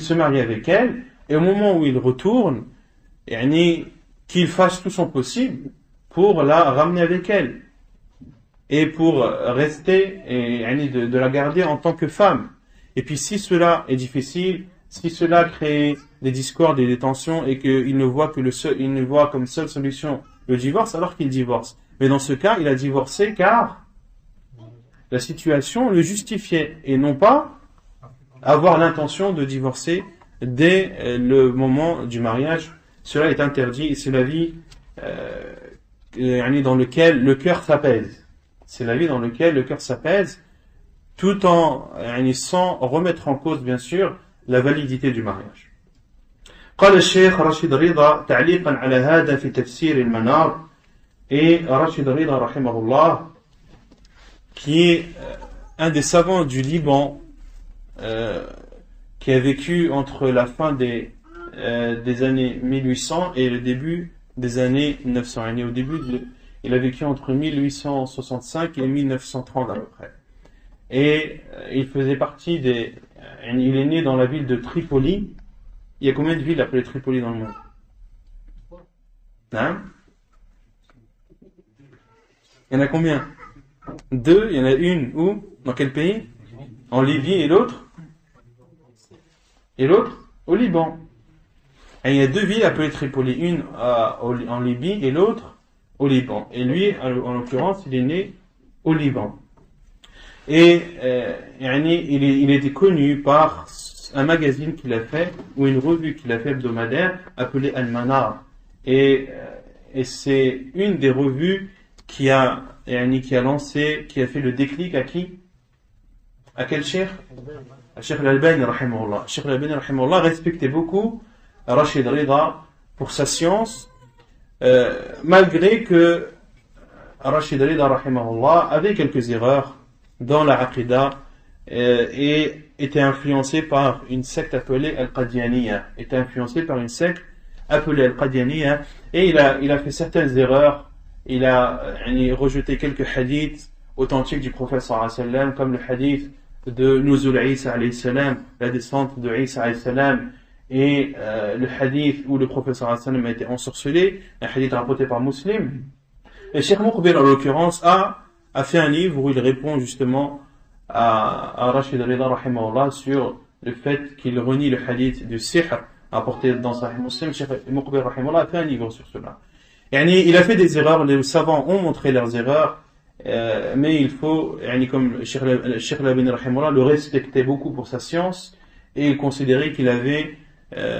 se marie avec elle, et au moment où il retourne, qu'il fasse tout son possible pour la ramener avec elle. Et pour rester, et de la garder en tant que femme. Et puis si cela est difficile, si cela crée des discordes et des tensions, et qu'il ne voit comme seule solution le divorce, alors qu'il divorce. Mais dans ce cas, il a divorcé car la situation le justifiait, et non pas avoir l'intention de divorcer dès le moment du mariage. Cela est interdit, et c'est la vie dans laquelle le cœur s'apaise. C'est la vie dans laquelle le cœur s'apaise, tout en sans remettre en cause, bien sûr, la validité du mariage. قال الشيخ رشيد رضا تعليقا على هذا في تفسير المنار. Et Rashid Rida, rahimahullah, qui est un des savants du Liban, qui a vécu entre la fin des années 1800 et le début des années 900. Il a vécu entre 1865 et 1930 à peu près. Et il faisait partie il est né dans la ville de Tripoli. Il y a combien de villes appelées Tripoli dans le monde? Hein? Il y en a combien? 2, il y en a une où? Dans quel pays? En Libye, et l'autre? Au Liban. Et il y a 2 villes appelées Tripoli, une en Libye et l'autre au Liban. Et lui, en l'occurrence, il est né au Liban. Et il était connu par un magazine qu'il a fait, ou une revue qu'il a fait hebdomadaire, appelée Al-Manar. Et c'est une des revues qui a fait le déclic à qui? À quel cheikh? À Cheikh Al-Albani, rahimahullah. Cheikh Al-Albani, rahimahullah, respectait beaucoup Rashid Rida pour sa science, malgré que Rashid Rida, rahimahullah, avait quelques erreurs dans la aqida, et était influencé par une secte appelée Al-Qadianiyya. Et il a fait certaines erreurs. Il a rejeté quelques hadiths authentiques du prophète sallallahu alayhi wa sallam, comme le hadith de Nuzul Isa alayhi salam, la descente de Isa alayhi salam, et le hadith où le prophète sallallahu alayhi wa sallam a été ensorcelé, un hadith rapporté par Muslim. Et Cheikh Muqbil, en l'occurrence, a fait un livre où il répond justement à Rashid Rida, rahimahullah, sur le fait qu'il renie le hadith du sihr apporté dans Sahih Muslim. Cheikh Muqbil, rahimahullah, a fait un livre sur cela. Il a fait des erreurs, les savants ont montré leurs erreurs, mais il faut, comme Cheikh Al-Albani, rahimahullah, le respectait beaucoup pour sa science, et il considérait qu'il avait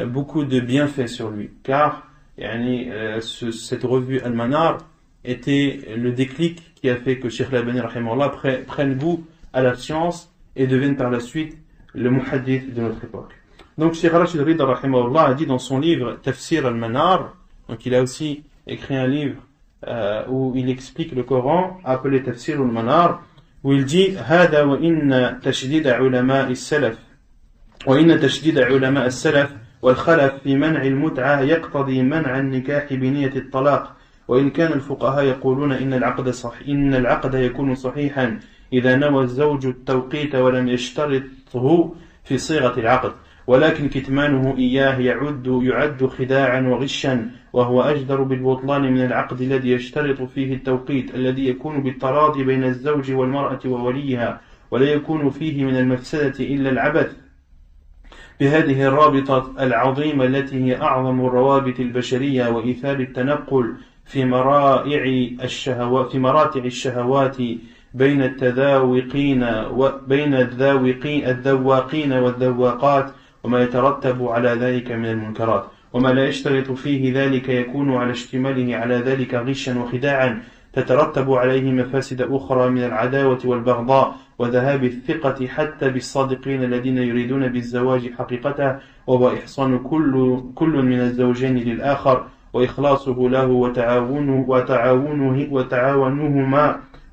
beaucoup de bienfaits sur lui, car cette revue Al-Manar était le déclic qui a fait que Cheikh Al-Albani, rahimahullah, prenne goût à la science et devienne par la suite le muhaddith de notre époque. Donc Cheikh Rashid Rida, rahimahullah, a dit dans son livre Tafsir Al-Manar, donc il a aussi écrit un livre où il explique le Coran, appelé Tafsir Al-Manar, où il dit هذا وإن تشديد علماء السلف وإن تشديد علماء السلف والخلف في منع المتعة يقتضي منع النكاح بنية الطلاق وإن كان الفقهاء يقولون إن العقد يكون صحيحا إذا نوى الزوج التوقيت ولم يشترطه في صيغة العقد، ولكن كتمانه إياه يعد خداعا وغشا، وهو أجدر بالبطلان من العقد الذي يشترط فيه التوقيت، الذي يكون بالتراضي بين الزوج والمرأة ووليها، ولا يكون فيه من المفسدة إلا العبث بهذه الرابطة العظيمة التي هي أعظم الروابط البشرية وإيثار التنقل في مراتع الشهوات بين الذواقين والذواقات، وما يترتب على ذلك من المنكرات، وما لا يشترط فيه ذلك يكون على اشتماله على ذلك غشا وخداعا تترتب عليه مفاسد أخرى من العداوة والبغضاء وذهاب الثقة حتى بالصادقين الذين يريدون بالزواج حقيقته، وهو إحصان كل من الزوجين للآخر وإخلاصه له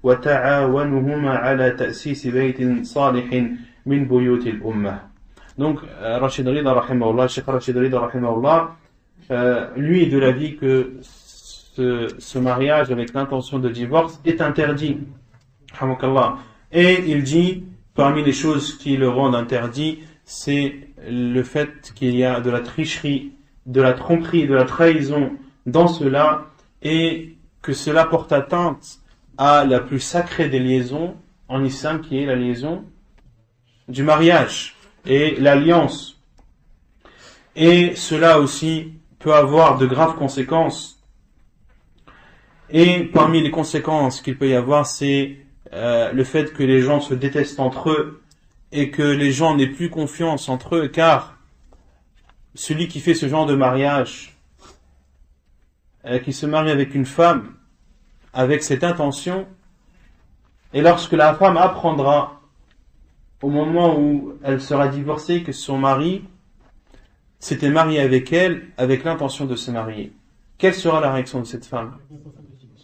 وتعاونهما على تأسيس بيت صالح من بيوت الأمة. Donc, Rachid Rida rahimahullah, Cheikh Rachid Rida rahimahullah, lui est de l'avis que ce mariage avec l'intention de divorce est interdit. Et il dit, parmi les choses qui le rendent interdit, c'est le fait qu'il y a de la tricherie, de la tromperie, de la trahison dans cela, et que cela porte atteinte à la plus sacrée des liaisons en islam, qui est la liaison du mariage et l'alliance. Et cela aussi peut avoir de graves conséquences. Et parmi les conséquences qu'il peut y avoir, c'est le fait que les gens se détestent entre eux et que les gens n'aient plus confiance entre eux, car celui qui fait ce genre de mariage, qui se marie avec une femme avec cette intention, et lorsque la femme apprendra au moment où elle sera divorcée que son mari s'était marié avec elle avec l'intention de se marier, quelle sera la réaction de cette femme?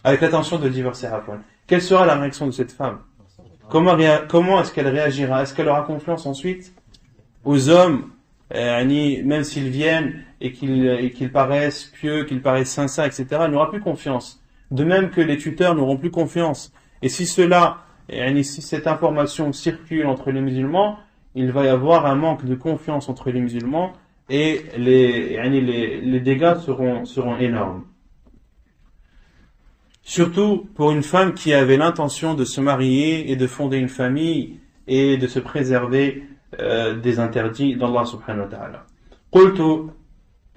Avec l'intention de divorcer après. Quelle sera la réaction de cette femme? Comment est-ce qu'elle réagira? Est-ce qu'elle aura confiance ensuite aux hommes, même s'ils viennent et qu'ils paraissent pieux, qu'ils paraissent sincères, etc. Elle n'aura plus confiance. De même que les tuteurs n'auront plus confiance. Et si si cette information circule entre les musulmans, il va y avoir un manque de confiance entre les musulmans et les dégâts seront énormes. Surtout pour une femme qui avait l'intention de se marier et de fonder une famille et de se préserver des interdits d'Allah subhanahu wa ta'ala. قلت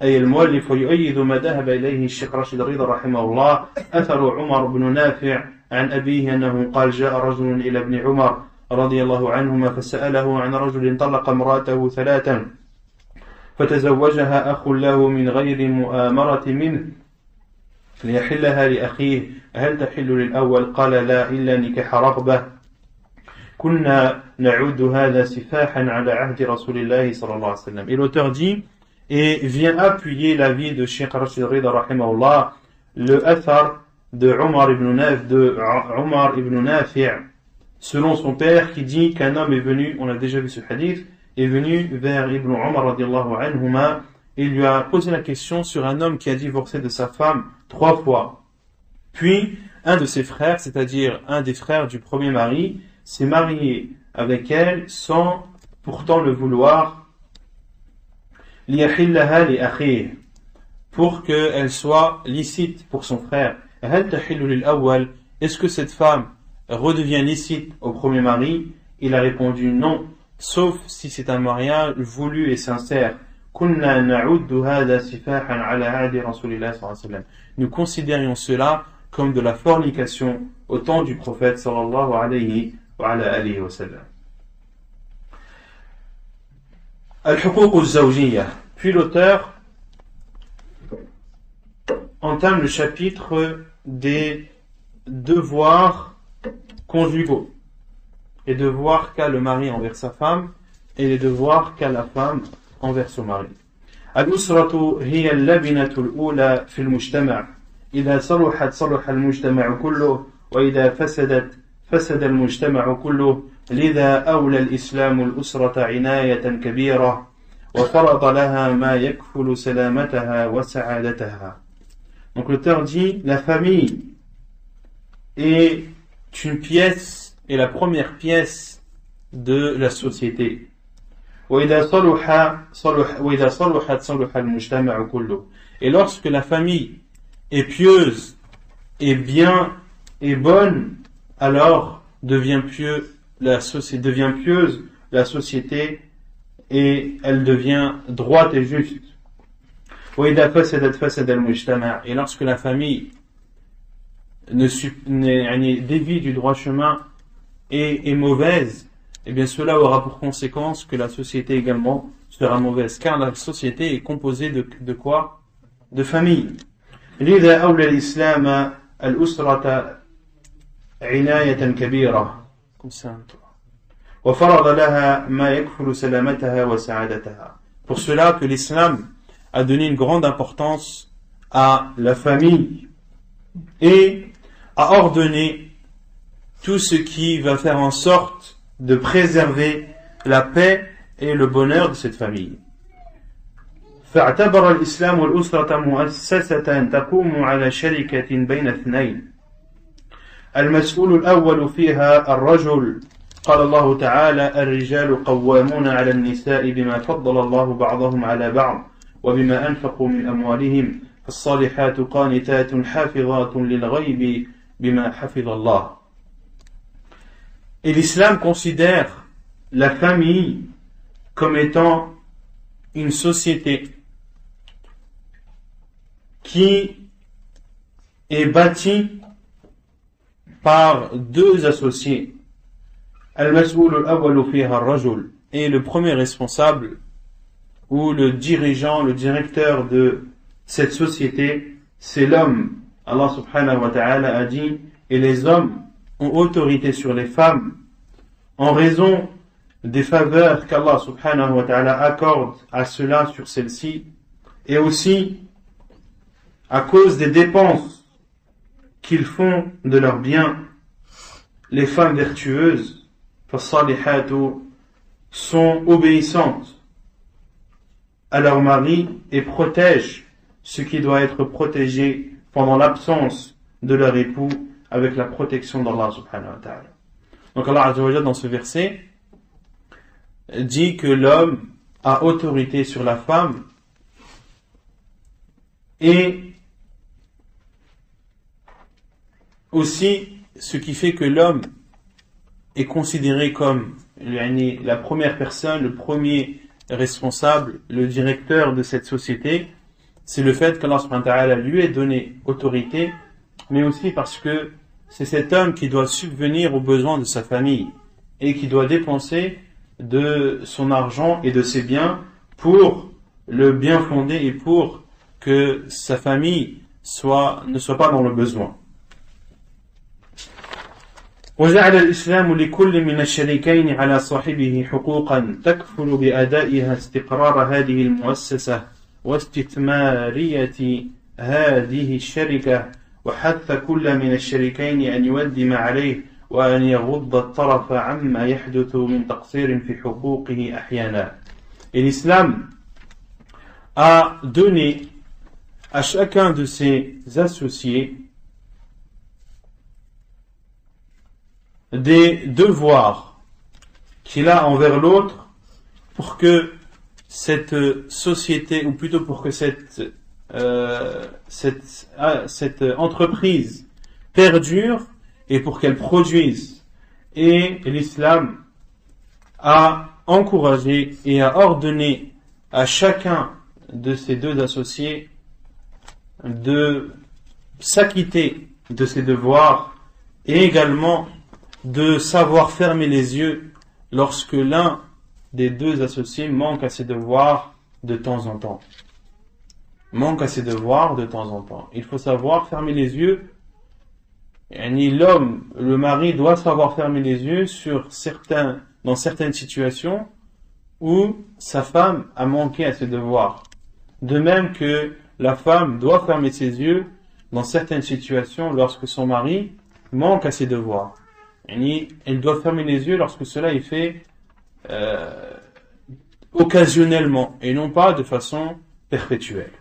أي المؤلف يؤيد ما ذهب إليه الشيخ راشد رضا رحمه الله أثر عمر بن نافع عن أبيه أنه قال جاء رجل إلى ابن عمر رضي الله عنهما فسأله عن رجل طلق امرأته 3 فتزوجها أخ له من غير مؤامرة منه ليحلها لأخيه هل تحل للأول؟ قال لا إلا نكاح رغبة كنا نعود هذا سفاحا على عهد رسول الله صلى الله عليه وسلم. Et l'auteur dit et vient appuyer l'avis de Cheikh Rashid Rida rahimahullah, le athar de Umar ibn Nafi' selon son père, qui dit qu'un homme est venu, on a déjà vu ce hadith, est venu vers Ibn Umar radiallahu anhuma et lui a posé la question sur un homme qui a divorcé de sa femme 3 fois. Puis un de ses frères, c'est-à-dire un des frères du premier mari, s'est marié avec elle sans pourtant le vouloir, pour qu'elle soit licite pour son frère. Est-ce que cette femme redevient licite au premier mari? Il a répondu non, sauf si c'est un mariage voulu et sincère. Nous considérions cela comme de la fornication au temps du prophète sallallahu alayhi wa sallam. Al-Huquq al-Zawjiyya. Puis l'auteur entame le chapitre des devoirs conjugaux, les devoirs qu'a le mari envers sa femme et les devoirs qu'a la femme envers son mari. Al-Usratu hiya al-labinatu al-ula fi al-mujtama'. إذا صلحت صلح المجتمع كله وإذا فسدت فسد المجتمع كله لذا أولى الإسلام الأسرة عناية كبيرة وفرض لها ما يكفل سلامتها وسعادتها Donc l'auteur dit, la famille est une pièce, est la première pièce de la société. وإذا وإذا صلحت صلح المجتمع كله. Et lorsque la famille est pieuse, est bien, est bonne, alors devient pieuse la société et elle devient droite et juste. وإذا فسدت فسد المجتمع. Et lorsque la famille dévie du droit chemin et est mauvaise, eh bien cela aura pour conséquence que la société également sera mauvaise, car la société est composée de quoi? De famille. لذا أولى الإسلام الأسرة عناية كبيرة وفرض لها ما يكفل سلامتها وسعادتها. Pour cela que l'islam a donné une grande importance à la famille et a ordonné tout ce qui va faire en sorte de préserver la paix et le bonheur de cette famille. فاعتبر الإسلام الأسرة مؤسسة تقوم على شركة بين اثنين. المسؤول الأول فيها الرجل. قال الله تعالى: الرجال قوامون على النساء بما فضل الله بعضهم على بعض وبما أنفقوا من أموالهم فالصالحات قانتات حافظات للغيب بما حفظ الله. Et l'islam considère la famille comme étant une société qui est bâtie par deux associés. Al-Mas'oul al-Awwal fiha ar-Rajul. Et le premier responsable ou le dirigeant, le directeur de cette société, c'est l'homme. Allah subhanahu wa ta'ala a dit: et les hommes ont autorité sur les femmes en raison des faveurs qu'Allah subhanahu wa ta'ala accorde à ceux-là sur celles-ci, et aussi à cause des dépenses qu'ils font de leurs biens. Les femmes vertueuses, فَالصَّالِحَاتُ, sont obéissantes à leur mari et protègent ce qui doit être protégé pendant l'absence de leur époux avec la protection d'Allah subhanahu wa ta'ala. Donc Allah azza wa jalla dans ce verset dit que l'homme a autorité sur la femme et aussi ce qui fait que l'homme est considéré comme la première personne, le premier responsable, le directeur de cette société, c'est le fait qu'Allah subhanahu wa ta'ala lui ait donné autorité, mais aussi parce que c'est cet homme qui doit subvenir aux besoins de sa famille et qui doit dépenser de son argent et de ses biens pour le bien fondé et pour que sa famille ne soit pas dans le besoin. وجعل الإسلام لكل من الشريكين على صاحبه حقوقا تكفل بأدائها استقرار هذه المؤسسة واستثمارية هذه الشركة وحث كل من الشريكين أن يقدم عليه وأن يغض الطرف عما يحدث من تقصير في حقوقه أحيانا. Et l'islam a donné à chacun de ses associés des devoirs qu'il a envers l'autre pour que cette société, ou plutôt pour que cette entreprise perdure et pour qu'elle produise. Et l'islam a encouragé et a ordonné à chacun de ces deux associés de s'acquitter de ses devoirs et également de savoir fermer les yeux lorsque l'un des deux associés manque à ses devoirs de temps en temps. Manque à ses devoirs de temps en temps. Il faut savoir fermer les yeux. L'homme, le mari doit savoir fermer les yeux dans certaines situations où sa femme a manqué à ses devoirs. De même que la femme doit fermer ses yeux dans certaines situations lorsque son mari manque à ses devoirs. Elle doit fermer les yeux lorsque cela est fait occasionnellement et non pas de façon perpétuelle.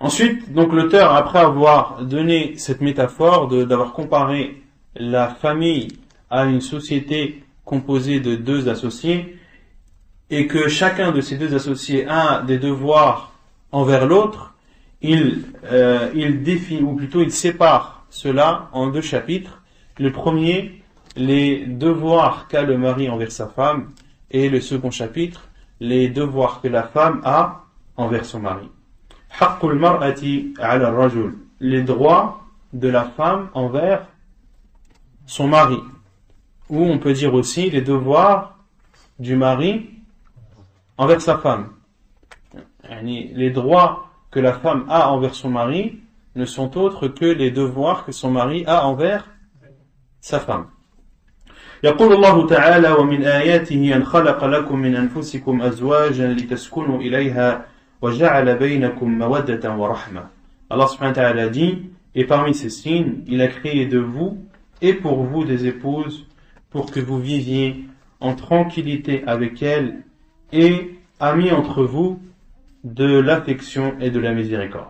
Ensuite, donc l'auteur, après avoir donné cette métaphore d'avoir comparé la famille à une société composée de deux associés, et que chacun de ces deux associés a des devoirs envers l'autre, il définit, ou plutôt il sépare cela en deux chapitres. Le premier, les devoirs qu'a le mari envers sa femme, et le second chapitre, les devoirs que la femme a envers son mari. Haqqul mar'ati 'ala ar-rajul, les droits de la femme envers son mari, ou on peut dire aussi les devoirs du mari envers sa femme. Les droits que la femme a envers son mari ne sont autres que les devoirs que son mari a envers sa femme. يقول الله تعالى ومن آياته أن خلق لكم من أنفسكم أزواجا لتسكنوا إليها وجعل بينكم مودة ورحمة. Allah subhanahu wa ta'ala dit, et parmi ces signes, il a créé de vous et pour vous des épouses pour que vous viviez en tranquillité avec elles et a mis entre vous de l'affection et de la miséricorde.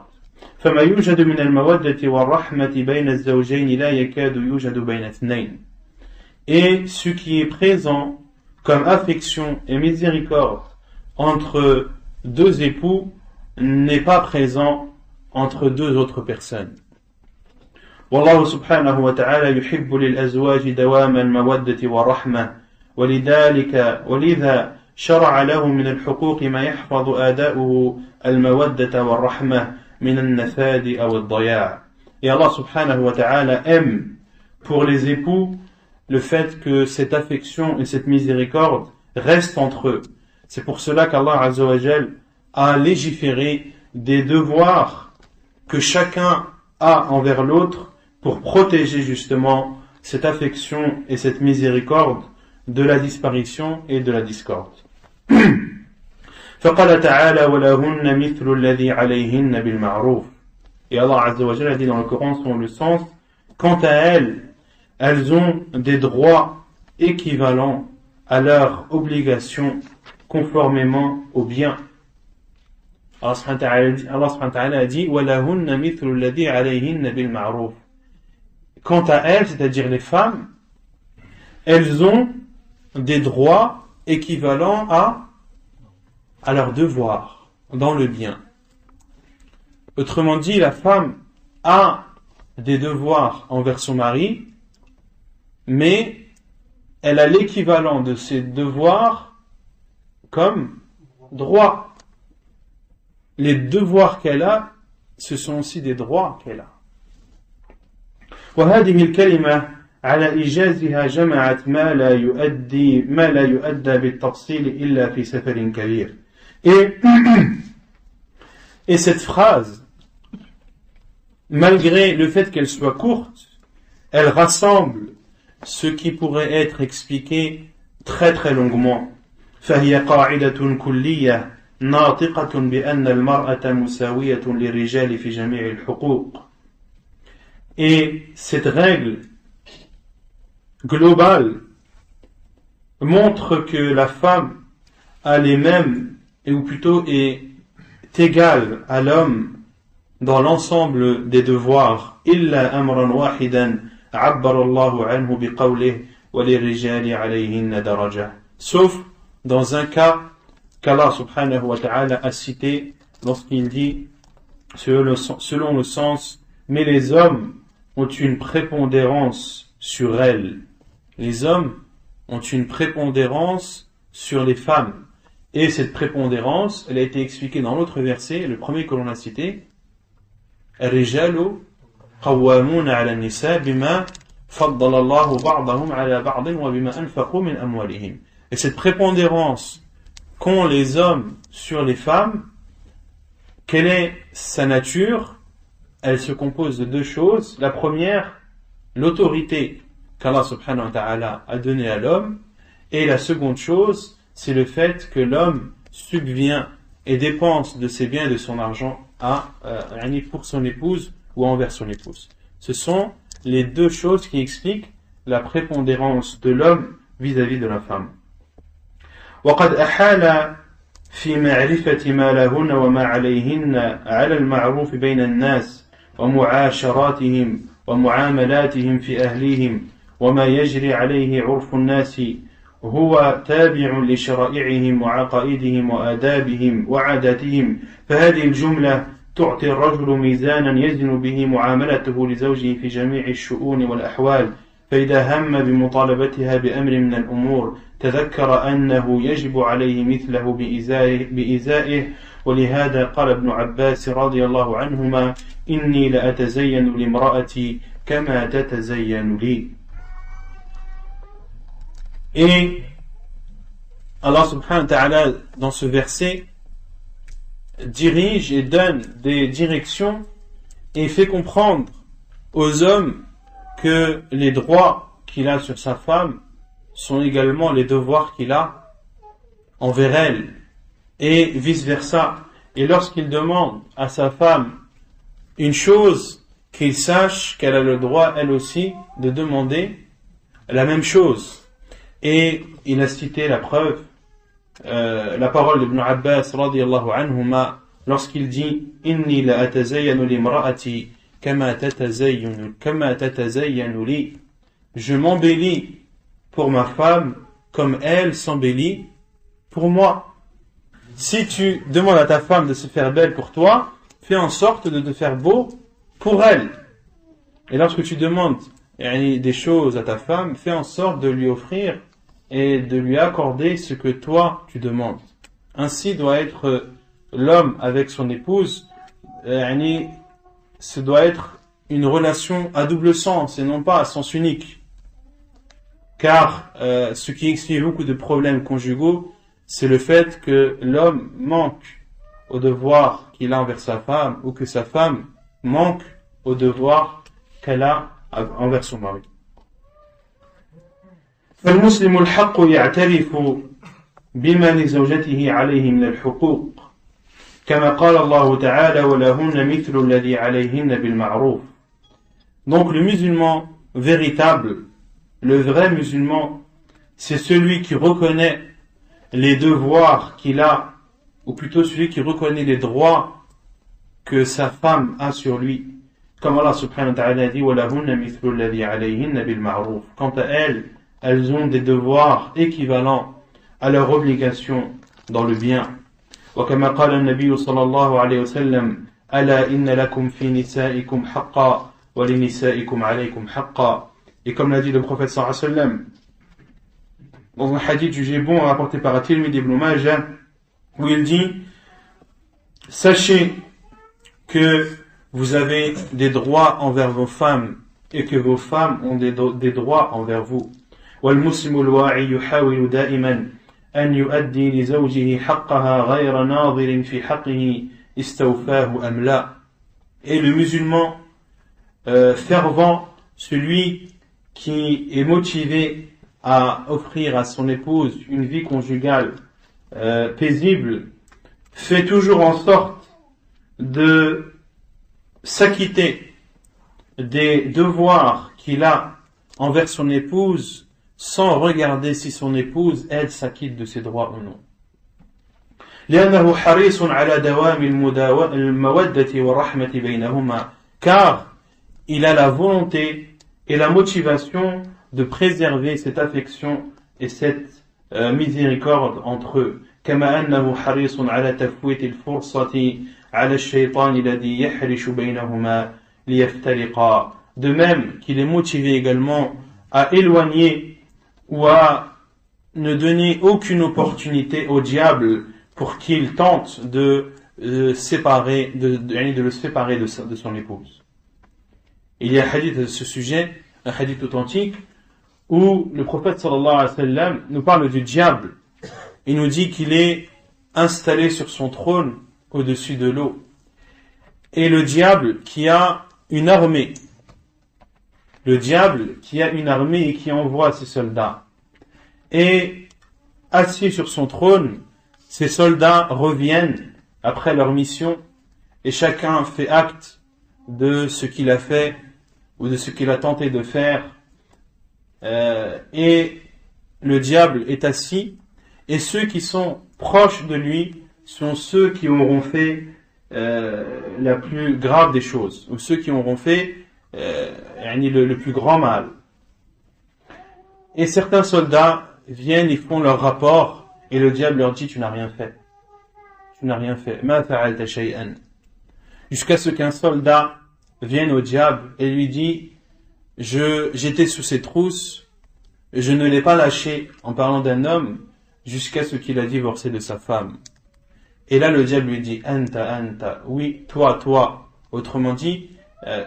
فما يوجد من المودة والرحمة بين الزوجين لا يكاد يوجد بين اثنين. Et ce qui est présent comme affection et miséricorde entre deux époux n'est pas présent entre deux autres personnes. والله سبحانه وتعالى يحب للأزواج دوام المودة والرحمة ولذا شرع له من الحقوق ما يحفظ آداؤه المودة والرحمة من النفاد أو الضياع. Et Allah subhanahu wa ta'ala aime pour les époux le fait que cette affection et cette miséricorde restent entre eux. C'est pour cela qu'Allah Azza wa Jal a légiféré des devoirs que chacun a envers l'autre pour protéger justement cette affection et cette miséricorde de la disparition et de la discorde. فقال تعالى ولهن مثل الذي عليهن بالمعروف. Et Allah Azza wa Jal a dit dans le Coran selon le sens, quant à elles ont des droits équivalents à leurs obligations conformément au bien. Allah subhanahu wa ta'ala a dit وَلَهُنَّ مِثْلُ الَّذِي عَلَيْهِنَّ بِالْمَعْرُوفِ. Quant à elles, c'est-à-dire les femmes, elles ont des droits équivalents à leurs devoirs dans le bien. Autrement dit, la femme a des devoirs envers son mari, mais elle a l'équivalent de ses devoirs comme droits. Les devoirs qu'elle a, ce sont aussi des droits qu'elle a. وهذه الكلمة على إيجازها جمعت ما لا يؤدى بالتفصيل إلا في سفر كبير. Et cette phrase, malgré le fait qu'elle soit courte, elle rassemble ce qui pourrait être expliqué très très longuement. فهي قاعدة كلية ناطقة بأن المرأة مساوية للرجال في جميع الحقوق. Et cette règle globale montre que la femme a les mêmes, ou plutôt est égale à l'homme dans l'ensemble des devoirs. إلا أمرا واحدا عبر الله عنه بقوله وللرجال عليهن درجة. Sauf dans un cas qu'Allah subhanahu wa ta'ala a cité lorsqu'il dit selon le sens, mais les hommes ont une prépondérance sur elles. Les hommes ont une prépondérance sur les femmes. Et cette prépondérance, elle a été expliquée dans l'autre verset, le premier que l'on a cité. الرجال قوامون على النساء بما فضل الله بعضهم على بعض وبما أنفقوا من أموالهم. Et cette prépondérance qu'ont les hommes sur les femmes, quelle est sa nature? Elle se compose de deux choses. La première, l'autorité qu'Allah subhanahu wa ta'ala a donnée à l'homme. Et la seconde chose, c'est le fait que l'homme subvient et dépense de ses biens et de son argent pour son épouse ou envers son épouse. Ce sont les deux choses qui expliquent la prépondérance de l'homme vis-à-vis de la femme. وقد أحال في معرفة ما لهن وما عليهن على المعروف بين الناس ومعاشراتهم ومعاملاتهم في أهليهم وما يجري عليه عرف الناس هو تابع لشرائعهم وعقائدهم وآدابهم وعاداتهم فهذه الجملة تعطي الرجل ميزانا يزن به معاملته لزوجه في جميع الشؤون والأحوال فإذا هم بمطالبتها بأمر من الأمور تذكر أنه يجب عليه مثله بإزائه ولهذا قال ابن عباس رضي الله عنهما إني لأتزين لامرأتي كما تتزين لي. Et Allah subhanahu wa ta'ala dans ce verset dirige et donne des directions et fait comprendre aux hommes que les droits qu'il a sur sa femme sont également les devoirs qu'il a envers elle et vice versa. Et lorsqu'il demande à sa femme une chose, qu'il sache qu'elle a le droit elle aussi de demander la même chose. Et il a cité la preuve, la parole d'Ibn Abbas radiyallahu anhuma lorsqu'il dit Inni la atazayyanu limra'ati kama tatazayyanu li. Je m'embellis pour ma femme comme elle s'embellit pour moi. Si tu demandes à ta femme de se faire belle pour toi, fais en sorte de te faire beau pour elle. Et lorsque tu demandes des choses à ta femme, fais en sorte de lui offrir et de lui accorder ce que toi tu demandes. Ainsi doit être l'homme avec son épouse, ce doit être une relation à double sens et non pas à sens unique. Car ce qui explique beaucoup de problèmes conjugaux, c'est le fait que l'homme manque au devoir qu'il a envers sa femme ou que sa femme manque au devoir qu'elle a envers son mari. فالمسلم الحق يعترف بما لزوجته عليه من الحقوق كما قال الله تعالى ولهن مثل الذي عليهن بالمعروف. Donc le musulman véritable, le vrai musulman, c'est celui qui reconnaît les devoirs qu'il a, ou plutôt celui qui reconnaît les droits que sa femme a sur lui. Comme Allah subhanahu wa ta'ala dit وَلَهُنَّ مِثْلُ الَّذِي عَلَيْهِنَّ بِالْمَعْرُوفِ. Quant à elles ont des devoirs équivalents à leur obligation dans le bien. وكما قال النبي صلى الله عليه وسلم ألا إن لكم في نسائكم حقا ولنسائكم عليكم حقا. Et comme l'a dit le prophète sallallahu alayhi wa sallam dans un hadith jugé bon rapporté par At-Tirmidhi ibn Majah où il dit sachez que vous avez des droits envers vos femmes et que vos femmes ont des droits envers vous. والمسلم الواعي يحاول دائما أن يؤدي لزوجه حقها غير ناظر في حقه استوفاه أم لا. Et le musulman fervent, celui qui est motivé à offrir à son épouse une vie conjugale paisible, fait toujours en sorte de s'acquitter des devoirs qu'il a envers son épouse sans regarder si son épouse, elle, s'acquitte de ses droits ou non. لأنه حريص على دوام المودة والرحمة بينهما, car il a la volonté et la motivation de préserver cette affection et cette miséricorde entre eux. كما أنه حريص على تفويت الفرصة على الشيطان الذي يحرش بينهما ليفترقا. De même qu'il est motivé également à éloigner ou à ne donner aucune opportunité au diable pour qu'il tente de le séparer de son épouse. Il y a un hadith à ce sujet, un hadith authentique, où le prophète sallallahu alayhi wa sallam nous parle du diable. Il nous dit qu'il est installé sur son trône au-dessus de l'eau. Et le diable qui a une armée, le diable qui a une armée et qui envoie ses soldats. Et assis sur son trône, ces soldats reviennent après leur mission et chacun fait acte de ce qu'il a fait ou de ce qu'il a tenté de faire. Et le diable est assis et ceux qui sont proches de lui sont ceux qui auront fait la plus grave des choses, ou ceux qui auront fait le plus grand mal. Et certains soldats viennent, ils font leur rapport, et le diable leur dit, tu n'as rien fait. Tu n'as rien fait. Ma fa'alta shay'an. Jusqu'à ce qu'un soldat vienne au diable et lui dit, j'étais sous ses trousses, je ne l'ai pas lâché, en parlant d'un homme, jusqu'à ce qu'il a divorcé de sa femme. Et là, le diable lui dit, anta, oui, toi. Autrement dit,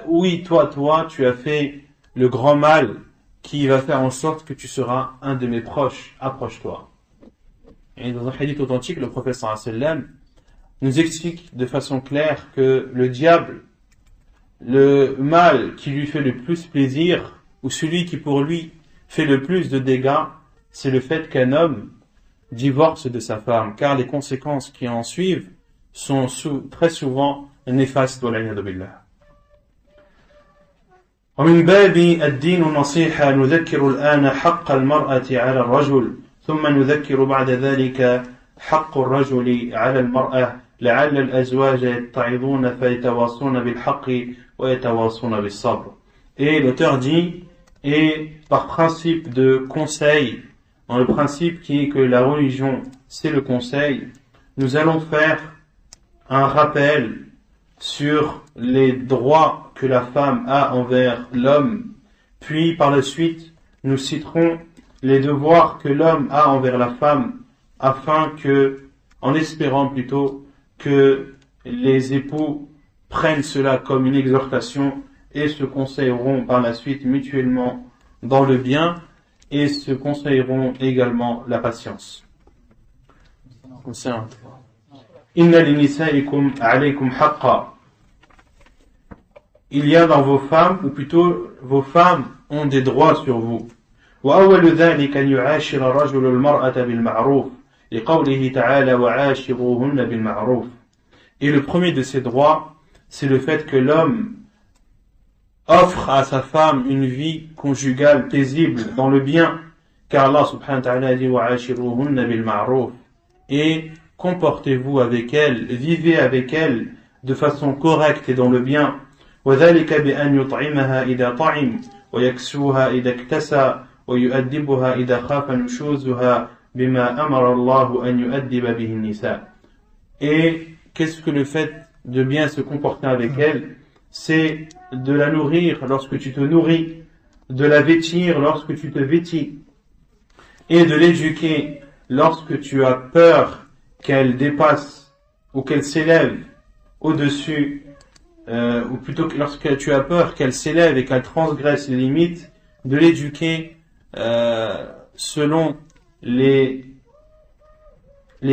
oui, toi, tu as fait le grand mal qui va faire en sorte que tu seras un de mes proches. Approche-toi. Et dans un hadith authentique, le prophète sallallahu alayhi wa sallam nous explique de façon claire que le diable, le mal qui lui fait le plus plaisir, ou celui qui pour lui fait le plus de dégâts, c'est le fait qu'un homme divorce de sa femme, car les conséquences qui en suivent sont très souvent néfastes. Wal'iyadu billah. ومن باب الدين النصيحة نذكر الآن حق المرأة على الرجل ثم نذكر بعد ذلك حق الرجل على المرأة لعل الأزواج يتعظون فيتواصون بالحق ويتواصون بالصبر. Et l'auteur dit, et par principe de conseil, dans le principe qui est que la religion c'est le conseil, nous allons faire un rappel sur les droits que la femme a envers l'homme, puis par la suite nous citerons les devoirs que l'homme a envers la femme, afin que, en espérant plutôt que les époux prennent cela comme une exhortation et se conseilleront par la suite mutuellement dans le bien et se conseilleront également la patience. Inna li nisaikum alaykum haqqa. Il y a dans vos femmes, ou plutôt vos femmes ont des droits sur vous. وأول ذلك أن يعاشر الرجل المرأة بالمعروف لقوله تعالى وعاشروهن بالمعروف. Et le premier de ces droits, c'est le fait que l'homme offre à sa femme une vie conjugale paisible dans le bien, car Allah subhanahu wa ta'ala dit وعاشروهن بالمعروف. Et comportez-vous avec elles, vivez avec elles de façon correcte et dans le bien. وذلك بأن يطعمها إذا طعم ويكسوها إذا اكتسى ويؤدبها إذا خاف نشوزها بما أمر الله أن يؤدب به النساء. Et qu'est-ce que le fait de bien se comporter avec elle? C'est de la nourrir lorsque tu te nourris, de la vêtir lorsque tu te vêtis, et de l'éduquer lorsque tu as peur qu'elle dépasse ou qu'elle s'élève au-dessus, ou plutôt que lorsque tu as peur qu'elle s'élève et qu'elle transgresse les limites, de l'éduquer selon les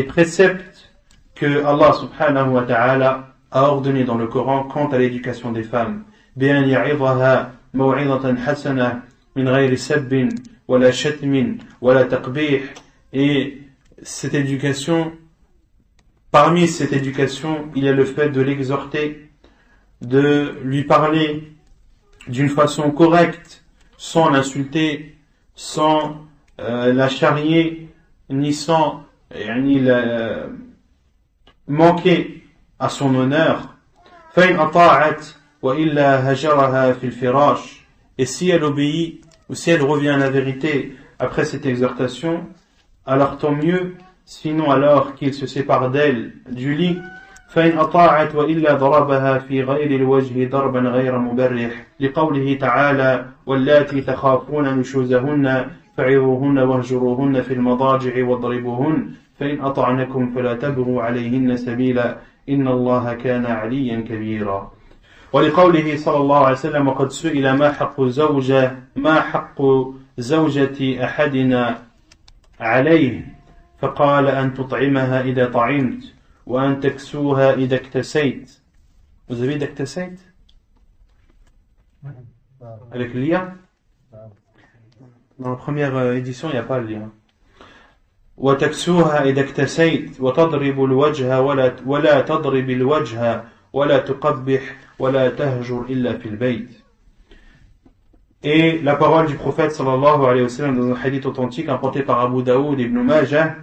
préceptes que Allah subhanahu wa ta'ala a ordonné dans le Coran quant à l'éducation des femmes. بأن يعظها موعظة حسنة من غير سب ولا شتم ولا تقبيح. Et cette éducation, parmi cette éducation, il y a le fait de l'exhorter, de lui parler d'une façon correcte, sans l'insulter, sans la charrier, ni sans manquer à son honneur. فإن أطاعت وإلا هجرها في الفراش. Et si elle obéit ou si elle revient à la vérité après cette exhortation, alors tant mieux, sinon alors qu'il se sépare d'elle du lit. فإن أطاعت وإلا ضربها في غير الوجه ضربا غير مبرح لقوله تعالى واللاتي تخافون نشوزهن فعظوهن واهجروهن في المضاجع واضربوهن فإن أطعنكم فلا تبغوا عليهن سبيلا إن الله كان عليا كبيرا. ولقوله صلى الله عليه وسلم وقد سئل ما حق زوجة أحدنا عليه فقال أن تطعمها إذا طعمت وأن تكسوها إذا اكتسيت. Vous avez d'aktasait avec le lien? Dans la première édition, il n'y a pas le lien. وتكسوها إذا اكتسيت وتضرب الوجه ولا تضرب الوجه ولا تقبح ولا تهجر إلا في البيت. Et la parole du prophète sallallahu alayhi wa sallam dans un hadith authentique apporté par Abu Daoud et Ibn Majah,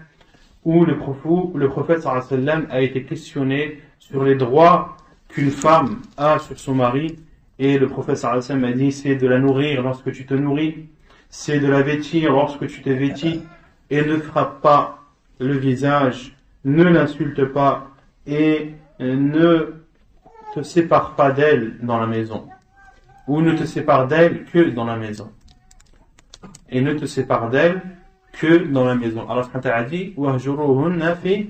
où le prophète sallallahu alayhi wa sallam a été questionné sur les droits qu'une femme a sur son mari, et le prophète sallallahu alayhi wa sallam a dit c'est de la nourrir lorsque tu te nourris, c'est de la vêtir lorsque tu te vêtis, et ne frappe pas le visage, ne l'insulte pas, et ne te sépare pas d'elle dans la maison, ou ne te sépare d'elle que dans la maison, et ne te sépare d'elle que dans la maison. Alors quand elle a dit wahjuruhunna fi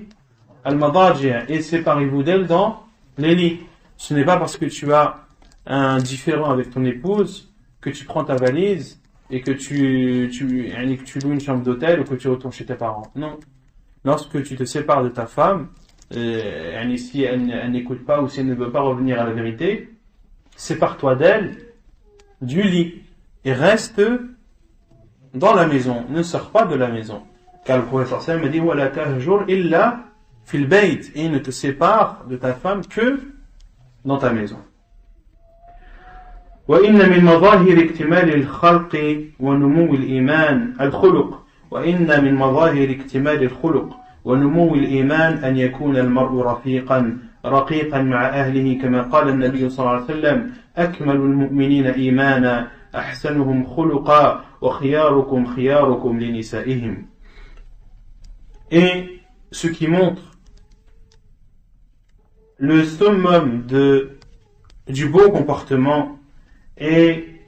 al-madaji', et séparez-vous d'elle dans les lits. Ce n'est pas parce que tu as un différend avec ton épouse que tu prends ta valise et que tu loues une chambre d'hôtel ou que tu retournes chez tes parents. Non. Lorsque tu te sépares de ta femme, si elle n'écoute pas ou si elle ne veut pas revenir à la vérité, sépare-toi d'elle du lit et reste dans la maison, ne sors pas de la maison. Car le prophète sallallahu alayhi wa sallam a dit wala tahjur illa fil bayt, et ne te sépare de ta femme que dans ta maison. وإن من مظاهر اكتمال الخلق ونمو الإيمان الخلق وإن من مظاهر اكتمال الخلق ونمو الإيمان أن يكون المرء رقيقا مع أهله كما قال النبي صلى الله عليه وسلم أكمل المؤمنين إيمانا أحسنهم خلقا وخياركم خياركم لنسائهم. Et ce qui montre le summum du beau comportement et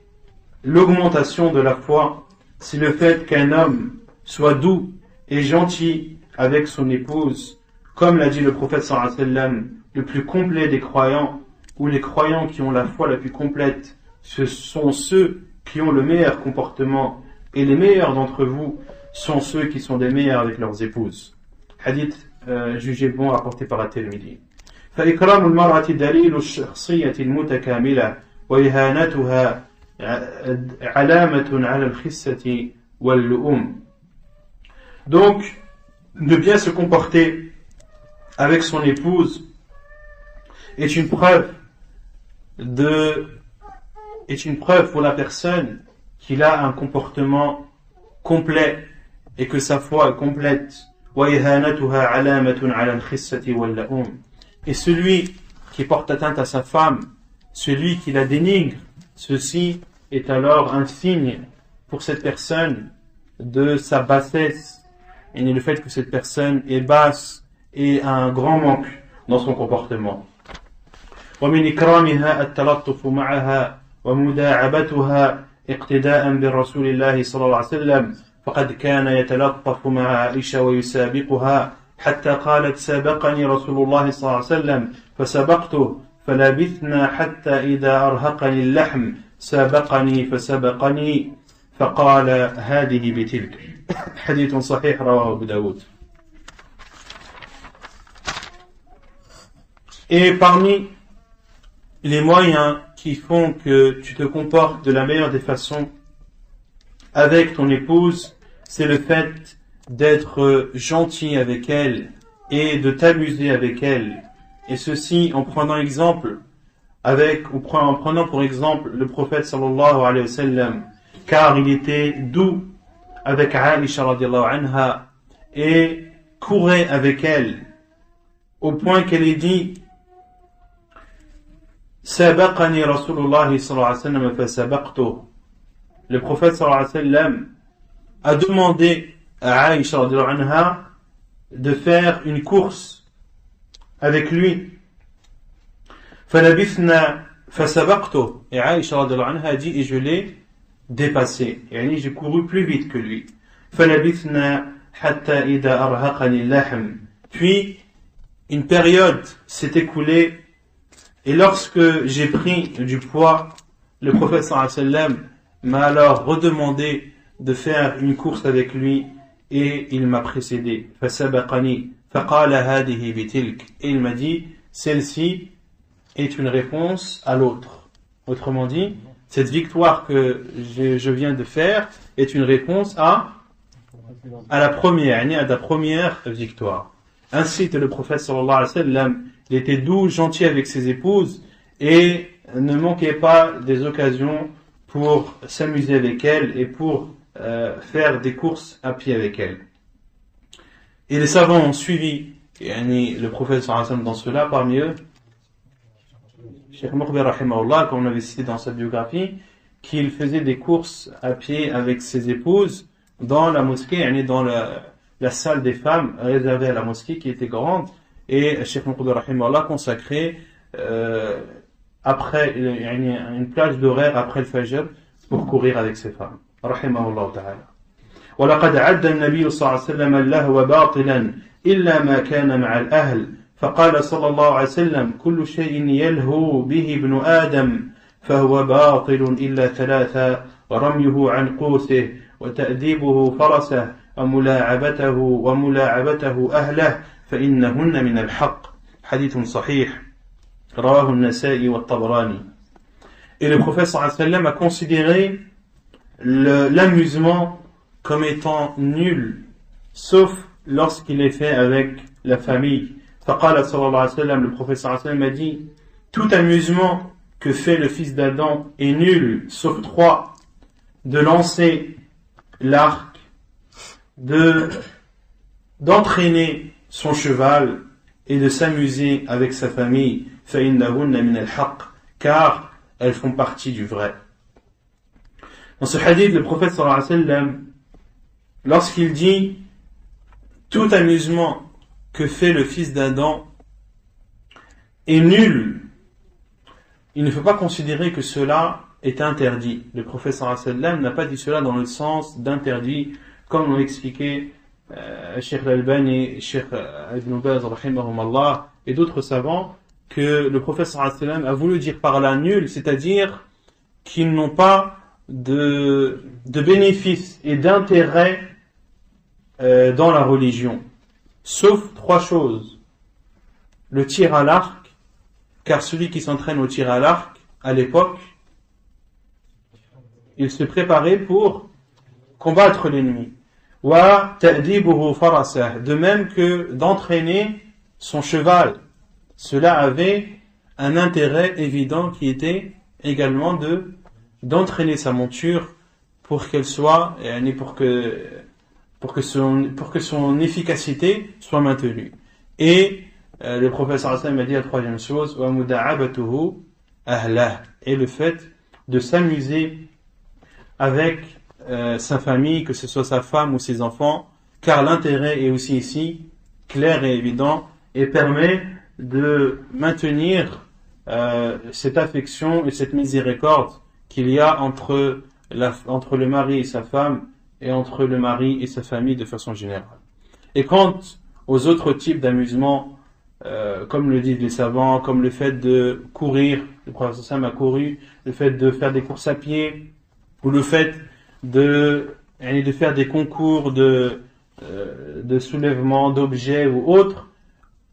l'augmentation de la foi, c'est le fait qu'un homme soit doux et gentil avec son épouse, comme l'a dit le prophète sallallahu alayhi wa sallam, le plus complet des croyants, ou les croyants qui ont la foi la plus complète, ce sont ceux qui ont le meilleur comportement, et les meilleurs d'entre vous sont ceux qui sont des meilleurs avec leurs épouses. Hadith jugé bon rapporté par At-Tirmidhi. فإكرام المرأة دليل الشخصية المتكاملة وإهانتها علامة على الخسة واللؤم. Donc, de bien se comporter avec son épouse est une preuve pour la personne qu'il a un comportement complet et que sa foi est complète. Et celui qui porte atteinte à sa femme, celui qui la dénigre, ceci est alors un signe pour cette personne de sa bassesse, et le fait que cette personne est basse et a un grand manque dans son comportement. ومن إكرامها التلطف معها ومداعبتها اقتداء بالرسول الله صلى الله عليه وسلم فقد كان يتلطف مع عائشة ويسابقها حتى قالت سابقني رسول الله صلى الله عليه وسلم فسبقته فلبثنا حتى إذا أرهقني اللحم سابقني فسبقني فقال هذه بتلك. حديث صحيح رواه أبو داود. Et parmi les moyens qui font que tu te comportes de la meilleure des façons avec ton épouse, c'est le fait d'être gentil avec elle et de t'amuser avec elle. Et ceci en prenant pour exemple le prophète sallallahu alayhi wa sallam, car il était doux avec Aïcha radiallahu anha et courait avec elle au point qu'elle ait dit Sabaqani Rasulullah sallallahu alayhi wa sallam fa sabaqtuh. Le prophète sallallahu alayhi wa sallam a demandé à Aïcha radiallahu anha de faire une course avec lui. Falabithna fa sabaqtuh. Et Aïcha radiallahu anha a dit et je l'ai dépassé. Yani j'ai couru plus vite que lui. Falabithna hatta idha arhaqani al-lahm. Puis une période s'est écoulée et lorsque j'ai pris du poids, le prophète sallallahu alayhi wa sallam m'a alors redemandé de faire une course avec lui et il m'a précédé. Fasabaqani faqala hadihi bitilk. Et il m'a dit celle-ci est une réponse à l'autre. Autrement dit, cette victoire que je viens de faire est une réponse à la première victoire. Ainsi que le prophète sallallahu alayhi wa sallam, il était doux, gentil avec ses épouses et ne manquait pas des occasions pour s'amuser avec elles et pour faire des courses à pied avec elles. Et les savants ont suivi le prophète sallallahu alayhi wa sallam dans cela, parmi eux Cheikh Muqbil rahimahullah, comme on avait cité dans sa biographie, qu'il faisait des courses à pied avec ses épouses dans la mosquée, dans la salle des femmes réservée à la mosquée qui était grande, et Cheikh Muqbil rahimahullah consacrait après une plage d'horaire après le Fajr pour courir avec ses femmes. Rahimahullah ta'ala. ولقد عد النبي صلى الله عليه وسلم اللهو باطلا إلا ما كان مع الأهل فقال صلى الله عليه وسلم كل شيء يلهو به ابن آدم فهو باطل إلا ثلاثة ورميه عن قوسه وتأديبه فرسه وملاعبته أهله فإنهن من الحق حديث صحيح رواه النسائي والطبراني. Et le prophète sallallahu alayhi wa sallam a considéré l'amusement comme étant nul, sauf lorsqu'il est fait avec la famille. Faqala sallallahu alayhi wa sallam, le prophète sallallahu alayhi wa sallam a dit, tout amusement que fait le fils d'Adam est nul, sauf trois: de lancer l'arc, d'entraîner son cheval et de s'amuser avec sa famille. فَإِنَّهُنَّ مِنَ الْحَقِّ, car elles font partie du vrai. Dans ce hadith, le prophète sallallahu alayhi wa sallam, lorsqu'il dit tout amusement que fait le fils d'Adam est nul, il ne faut pas considérer que cela est interdit. Le prophète sallallahu alayhi wa sallam n'a pas dit cela dans le sens d'interdit, comme l'ont expliqué Cheikh Al-Albani, Cheikh Ibn Baz rahimahumullah et d'autres savants, que le prophète sallallahu alayhi wa sallam a voulu dire par là nul, c'est-à-dire qu'ils n'ont pas de bénéfices et d'intérêt dans la religion, sauf trois choses: le tir à l'arc, car celui qui s'entraîne au tir à l'arc à l'époque, il se préparait pour combattre l'ennemi. Wa ta'dibuhu farasah, de même que d'entraîner son cheval. Cela avait un intérêt évident qui était également d'entraîner sa monture pour qu'elle soit, pour que son efficacité soit maintenue. Et le prophète sallallahu alayhi wa sallam a dit la troisième chose, wa muda'abatuhu ahlah, et le fait de s'amuser avec sa famille, que ce soit sa femme ou ses enfants, car l'intérêt est aussi ici clair et évident et permet de maintenir cette affection et cette miséricorde qu'il y a entre le mari et sa femme, et entre le mari et sa famille de façon générale. Et quant aux autres types d'amusement, comme le disent les savants, comme le fait de courir, le prophète sallallahu alayhi wa sallam a couru, le fait de faire des courses à pied, ou le fait de faire des concours de soulèvement d'objets ou autres,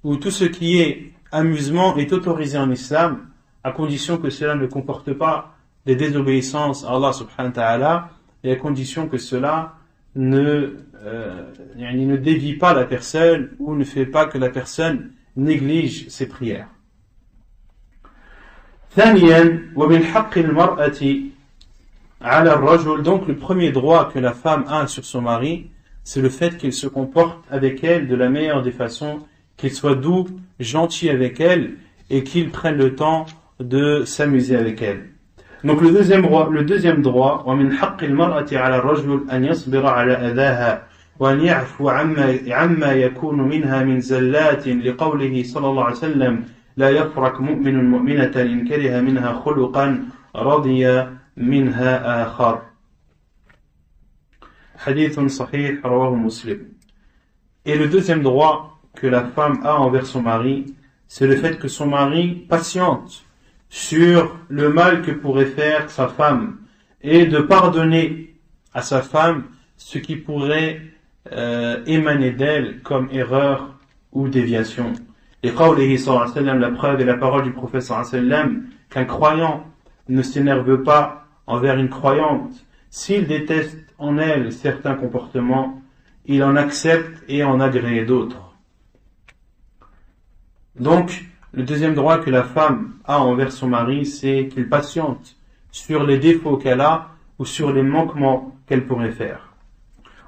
où tout ce qui est amusement est autorisé en islam, à condition que cela ne comporte pas des désobéissances à Allah subhanahu wa ta'ala, et à condition que cela ne dévie pas la personne, ou ne fait pas que la personne néglige ses prières. ثانيا ومن حق المرأة على الرجل, donc le premier droit que la femme a sur son mari, c'est le fait qu'il se comporte avec elle de la meilleure des façons, qu'il soit doux, gentil avec elle, et qu'il prenne le temps de s'amuser avec elle. Donc le deuxième droit, ومن حق المرأة على الرجل أن يصبر على أذاها وأن يعفو عما يكون منها من زلات لقوله صلى الله عليه وسلم لا يفرق مؤمن مؤمنة إن كره منها خلقا رضي منها آخر. حديث صحيح رواه مسلم. Et le deuxième droit que la femme a envers son mari, c'est le fait que son mari patiente sur le mal que pourrait faire sa femme et de pardonner à sa femme ce qui pourrait émaner d'elle comme erreur ou déviation. Et qawlihi sallallahu alayhi wa sallam, la preuve et la parole du prophète sallallahu alayhi wa sallam, qu'un croyant ne s'énerve pas envers une croyante s'il déteste en elle certains comportements, il en accepte et en agrée d'autres. Donc, le deuxième droit que la femme a envers son mari, c'est qu'il patiente sur les défauts qu'elle a ou sur les manquements qu'elle pourrait faire.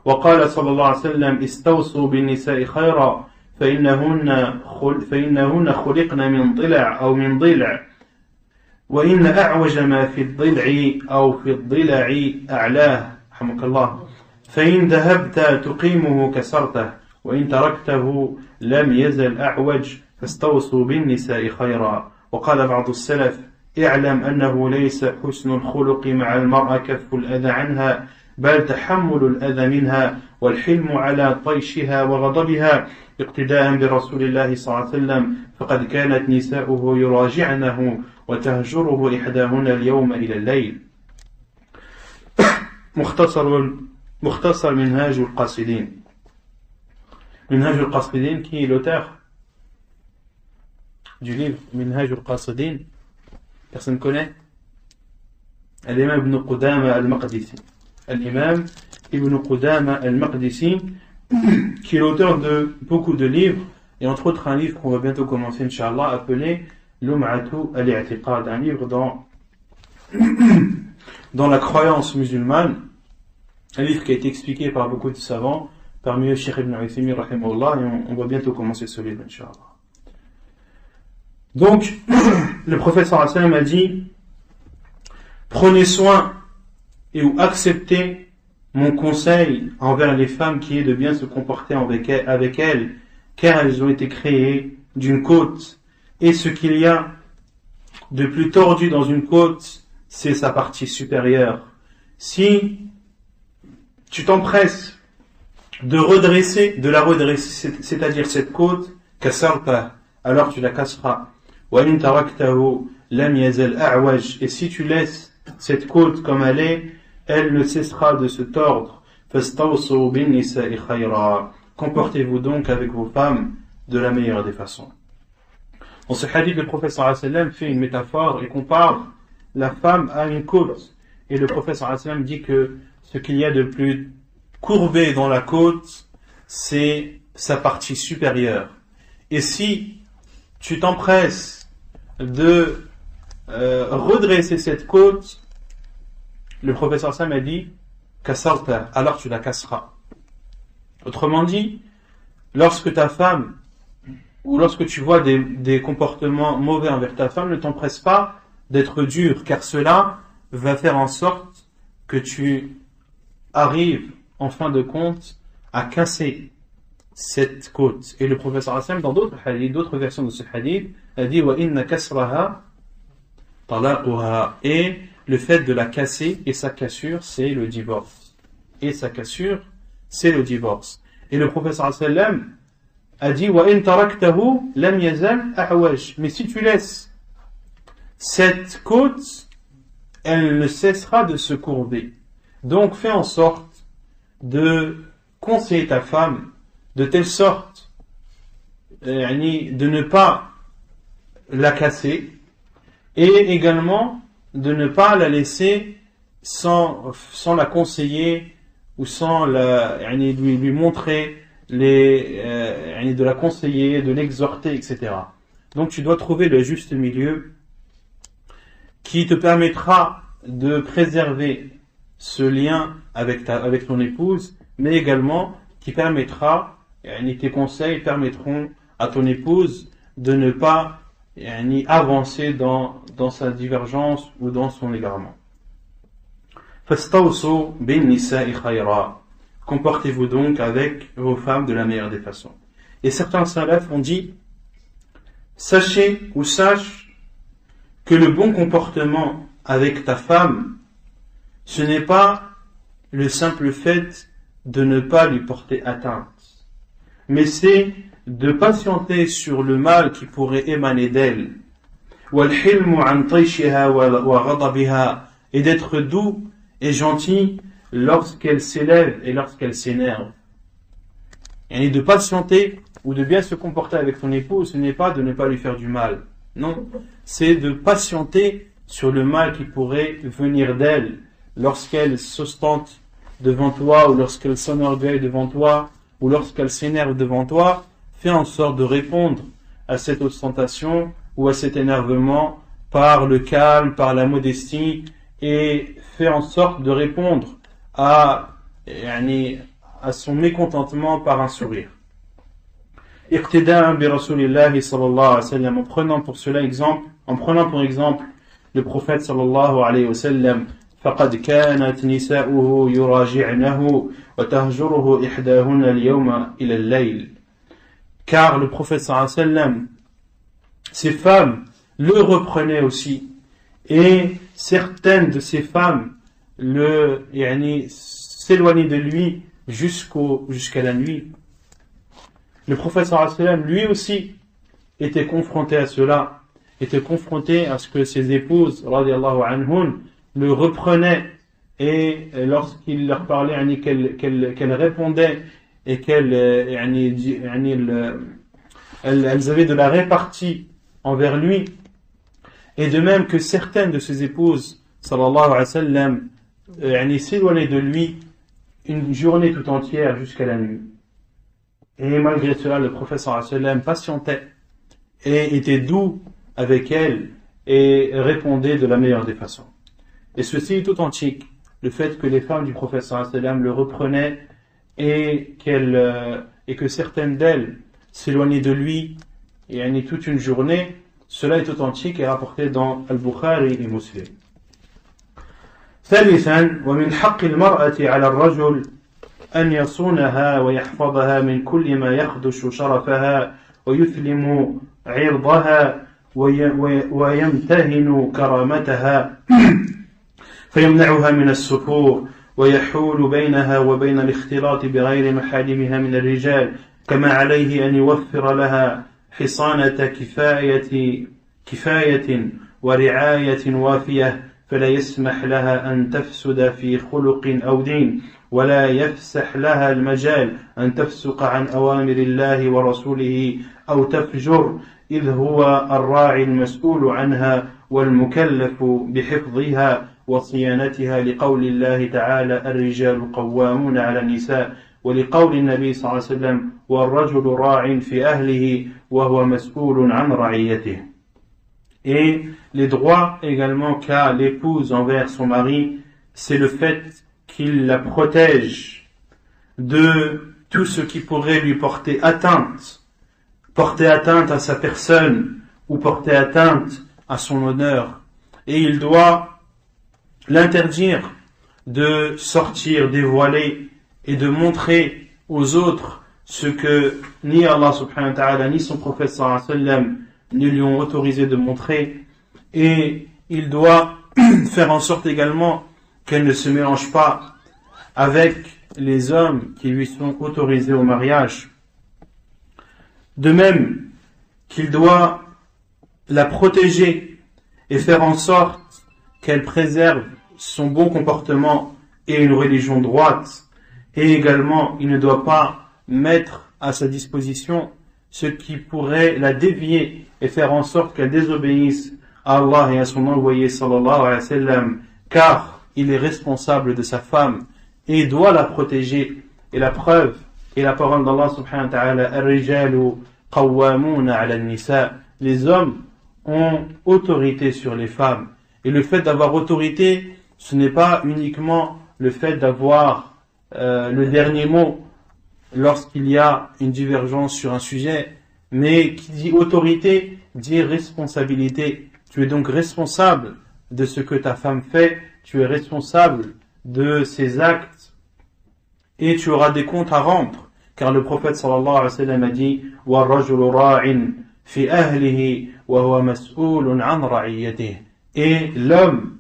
وقال صلى الله عليه وسلم استوصوا بالنساء خيرا فإنهن خلقن من ضلع أو من ضلع وإن أعوج ما في الضلع أو في الضلع أعلاه رحمك الله فإن ذهبت تقيمه كسرته وإن تركته لم يزل أعوج فاستوصوا بالنساء خيرا وقال بعض السلف اعلم أنه ليس حسن الخلق مع المرأة كف الأذى عنها بل تحمل الأذى منها والحلم على طيشها وغضبها اقتداء برسول الله صلى الله عليه وسلم فقد كانت نساؤه يراجعنه وتهجره إحداهن اليوم إلى الليل. مختصر منهاج القاصدين. Minhaj al-Qasidin, qui est l'auteur du livre Minhaj al-Qasidin? Personne connaît? L'imam Ibn Qudama al-Maqdisi. L'imam Ibn Qudama al-Maqdisi, qui est l'auteur de beaucoup de livres, et entre autres un livre qu'on va bientôt commencer, Inch'Allah, appelé Lum'atu al-I'tiqad, un livre dans la croyance musulmane, un livre qui a été expliqué par beaucoup de savants, parmi eux Cheikh Ibn Uthaymin rahimahullah, et on va bientôt commencer ce livre, Inch'Allah. Donc, le prophète sallallahu alayhi wa sallam a dit, prenez soin et ou acceptez mon conseil envers les femmes qui est de bien se comporter avec elles, car elles ont été créées d'une côte, et ce qu'il y a de plus tordu dans une côte, c'est sa partie supérieure. Si tu t'empresses de la redresser, c'est-à-dire cette côte, kasarta, alors tu la casseras. Et si tu laisses cette côte comme elle ne cessera de se tordre. Comportez-vous donc avec vos femmes de la meilleure des façons. Dans ce hadith, le prophète sallallahu alayhi wa sallam fait une métaphore et compare la femme à une côte. Et le prophète sallallahu alayhi wa sallam dit que ce qu'il y a de plus courbé dans la côte, c'est sa partie supérieure. Et si tu t'empresses de redresser cette côte, le prophète sallallahu alayhi wa sallam a dit kasarta, alors tu la casseras. Autrement dit, lorsque ta femme ou lorsque tu vois des comportements mauvais envers ta femme, ne t'empresse pas d'être dur, car cela va faire en sorte que tu arrives en fin de compte à casser cette côte. Et le prophète sallallahu alayhi wa sallam, dans d'autres hadiths, d'autres versions de ce hadith, a dit wa inna kasraha talaquha, et le fait de la casser et sa cassure, c'est le divorce. Et sa cassure, c'est le divorce. Et le prophète sallallahu alayhi wa sallam a dit wa in taraktahu lam yazal a'waj, mais si tu laisses cette côte, elle ne cessera de se courber. Donc fais en sorte de conseiller ta femme de telle sorte de ne pas la casser, et également de ne pas la laisser sans la conseiller ou sans lui montrer de la conseiller, de l'exhorter, etc. Donc tu dois trouver le juste milieu qui te permettra de préserver ce lien avec ton épouse, mais également qui permettra, tes conseils permettront à ton épouse de ne pas avancer dans sa divergence ou dans son égarement. Fastawsu bin nisa'i khayra. Comportez-vous donc avec vos femmes de la meilleure des façons. Et certains salafs ont dit, sache que le bon comportement avec ta femme, ce n'est pas le simple fait de ne pas lui porter atteinte, mais c'est de patienter sur le mal qui pourrait émaner d'elle, et d'être doux et gentil lorsqu'elle s'élève et lorsqu'elle s'énerve. Et de patienter ou de bien se comporter avec ton épouse, ce n'est pas de ne pas lui faire du mal. Non, c'est de patienter sur le mal qui pourrait venir d'elle lorsqu'elle s'ostente devant toi, ou lorsqu'elle s'enorgueille devant toi, ou lorsqu'elle s'énerve devant toi. Fais en sorte de répondre à cette ostentation ou à cet énervement par le calme, par la modestie, et fais en sorte de répondre à à son mécontentement par un sourire. Iqtida'an bi Rasulillahi sallallahu alayhi wa sallam, en prenant pour exemple le prophète sallallahu alayhi wa sallam, فقد كانت نساؤه يراجعنه وتهجره إحداهن اليوم إلى الليل. Car le prophète sallallahu alayhi wa sallam, ses femmes le reprenaient aussi, et certaines de ces femmes s'éloignaient de lui jusqu'à la nuit. Le prophète sallallahu alayhi wa sallam, lui aussi, était confronté à cela, était confronté à ce que ses épouses, radiyallahu anhun, le reprenaient, et lorsqu'il leur parlait, qu'elles répondaient, et elles avaient de la répartie envers lui, et de même que certaines de ses épouses, sallallahu alayhi wa sallam, s'éloignaient de lui une journée tout entière jusqu'à la nuit. Et malgré cela, le prophète sallallahu alayhi wa sallam patientait et était doux avec elle et répondait de la meilleure des façons. Et ceci est authentique, le fait que les femmes du prophète sallallahu alayhi wa sallam le reprenaient et que certaines d'elles s'éloignaient de lui toute une journée, cela est authentique et rapporté dans Al-Bukhari et Muslim. ثالثا ومن حق المرأة على الرجل أن يصونها ويحفظها من كل ما يخدش شرفها ويثلم عرضها ويمتهن كرامتها فيمنعها من السفور ويحول بينها وبين الاختلاط بغير محارمها من الرجال كما عليه أن يوفر لها حصانة كفاية ورعاية وافية فلا يسمح لها أن تفسد في خلق أو دين ولا يفسح لها المجال أن تفسق عن أوامر الله ورسوله أو تفجر إذ هو الراعي المسؤول عنها والمكلف بحفظها وصيانتها لقول الله تعالى الرجال قوامون على النساء ولقول النبي صلى الله عليه وسلم والرجل راع في أهله وهو مسؤول عن رعيته. Et les droits également qu'a l'épouse envers son mari, c'est le fait qu'il la protège de tout ce qui pourrait lui porter atteinte à sa personne ou porter atteinte à son honneur. Et il doit l'interdire de sortir dévoilé et de montrer aux autres ce que ni Allah subhanahu wa ta'ala ni son prophète sallallahu alayhi wa sallam ne lui ont autorisé de montrer, et il doit faire en sorte également qu'elle ne se mélange pas avec les hommes qui lui sont autorisés au mariage. De même qu'il doit la protéger et faire en sorte qu'elle préserve son bon comportement et une religion droite, et également il ne doit pas mettre à sa disposition ce qui pourrait la dévier et faire en sorte qu'elle désobéisse à Allah et à son envoyé sallallahu alayhi wa sallam, car il est responsable de sa femme et doit la protéger. Et la preuve est la parole d'Allah subhanahu wa ta'ala, Ar-rijalu qawwamuna 'ala an-nisa, les hommes ont autorité sur les femmes. Et le fait d'avoir autorité, ce n'est pas uniquement le fait d'avoir le dernier mot lorsqu'il y a une divergence sur un sujet, mais qui dit autorité dit responsabilité. Tu es donc responsable de ce que ta femme fait, tu es responsable de ses actes et tu auras des comptes à rendre, car le prophète sallallahu alayhi wa sallam a dit وَالرَّجُلُ رَاعٍ فِي أَهْلِهِ وَهُوَ مَسْئُولٌ عَنْ رَعِيَّتِهِ. Et l'homme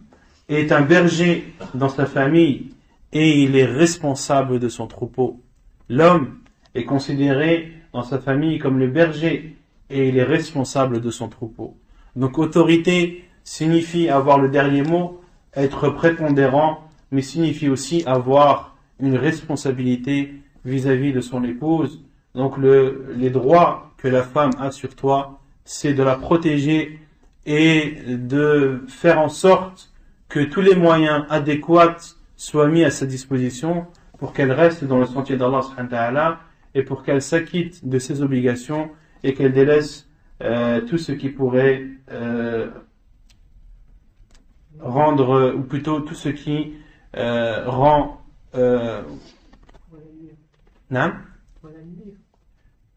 est un berger dans sa famille et il est responsable de son troupeau. L'homme est considéré dans sa famille comme le berger et il est responsable de son troupeau. Donc autorité signifie avoir le dernier mot, être prépondérant, mais signifie aussi avoir une responsabilité vis-à-vis de son épouse. Donc les droits que la femme a sur toi, c'est de la protéger et de faire en sorte que tous les moyens adéquats soient mis à sa disposition pour qu'elle reste dans le sentier d'Allah subhanahu wa ta'ala et pour qu'elle s'acquitte de ses obligations et qu'elle délaisse tout ce qui pourrait rendre, ou plutôt tout ce qui rend Non?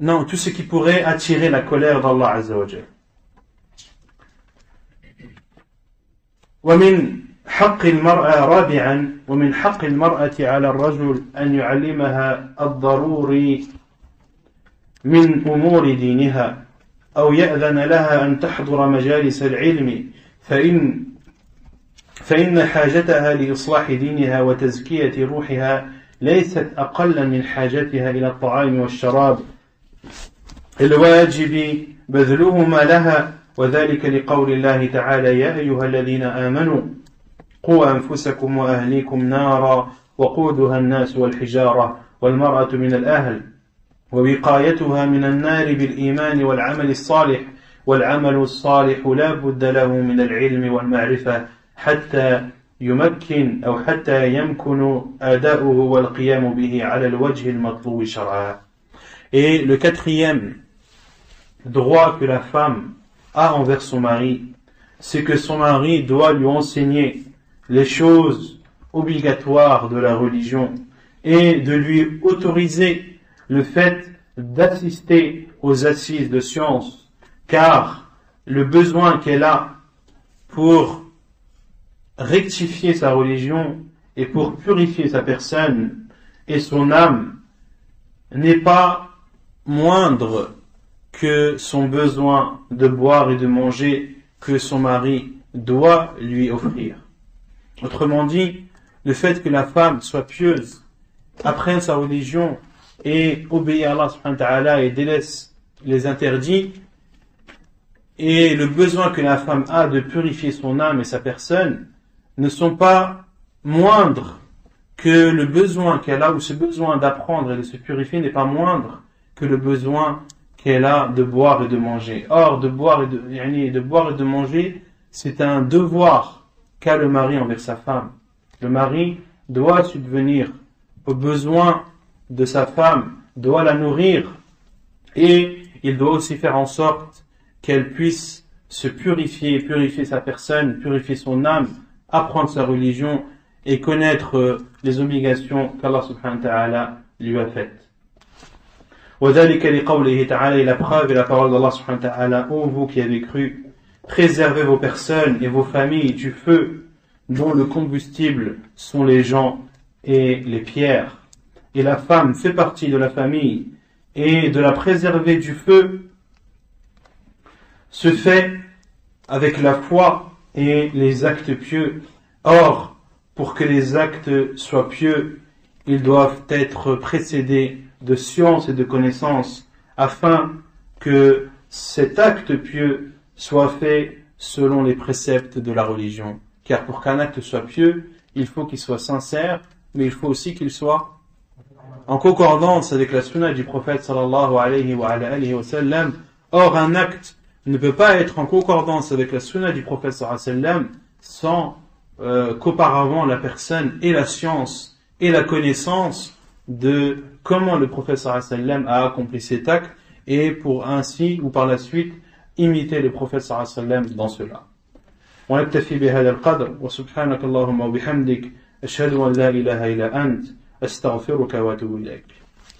Non, tout ce qui pourrait attirer la colère d'Allah Azza wa Jal. ومن حق المرأة رابعا ومن حق المرأة على الرجل أن يعلمها الضروري من أمور دينها أو يأذن لها أن تحضر مجالس العلم فإن حاجتها لإصلاح دينها وتزكية روحها ليست أقل من حاجتها إلى الطعام والشراب الواجب بذلهما لها وذلك لقول الله تعالى يا أيها الذين آمنوا قوا أنفسكم وأهليكم نارا وقودها الناس والحجارة والمرأة من الأهل ووقايتها من النار بالإيمان والعمل الصالح والعمل الصالح لا بد له من العلم والمعرفة حتى يمكن أو حتى يمكن أداؤه والقيام به على الوجه المطلوب شرعا. Et le quatrième droit que la femme a envers son mari, c'est que son mari doit lui enseigner les choses obligatoires de la religion et de lui autoriser le fait d'assister aux assises de science, car le besoin qu'elle a pour rectifier sa religion et pour purifier sa personne et son âme n'est pas moindre que son besoin de boire et de manger que son mari doit lui offrir. Autrement dit, le fait que la femme soit pieuse, apprenne sa religion et obéit à Allah subhanahu wa ta'ala et délaisse les interdits, et le besoin que la femme a de purifier son âme et sa personne ne sont pas moindres que le besoin qu'elle a, ou ce besoin d'apprendre et de se purifier n'est pas moindre que le besoin qu'elle a de boire et de manger. Or, de boire et de manger, c'est un devoir qu'a le mari envers sa femme. Le mari doit subvenir aux besoins de sa femme, doit la nourrir, et il doit aussi faire en sorte qu'elle puisse se purifier, purifier sa personne, purifier son âme, apprendre sa religion et connaître les obligations qu'Allah subhanahu wa ta'ala lui a faites. وذلك لقوله تعالى, et la preuve est la parole d'Allah subhanahu wa ta'ala, ô vous qui avez cru, préservez vos personnes et vos familles du feu dont le combustible sont les gens et les pierres. Et la femme fait partie de la famille, et de la préserver du feu se fait avec la foi et les actes pieux. Or, pour que les actes soient pieux, ils doivent être précédés de science et de connaissance, afin que cet acte pieux soit fait selon les préceptes de la religion. Car pour qu'un acte soit pieux, il faut qu'il soit sincère, mais il faut aussi qu'il soit en concordance avec la sunna du prophète sallallahu alayhi wa sallam. Or, un acte ne peut pas être en concordance avec la sunna du prophète sallallahu alayhi wa sallam sans qu'auparavant la personne ait la science et la connaissance de comment le prophète sallallahu alayhi wa sallam a accompli cet acte, et pour ainsi ou par la suite imiter le prophète sallallahu alayhi wa sallam dans cela. ونكتفي بهذا القدر وسبحانك اللهم وبحمدك أشهد أن لا إله إلا أنت أستغفرك وأتوب إليك.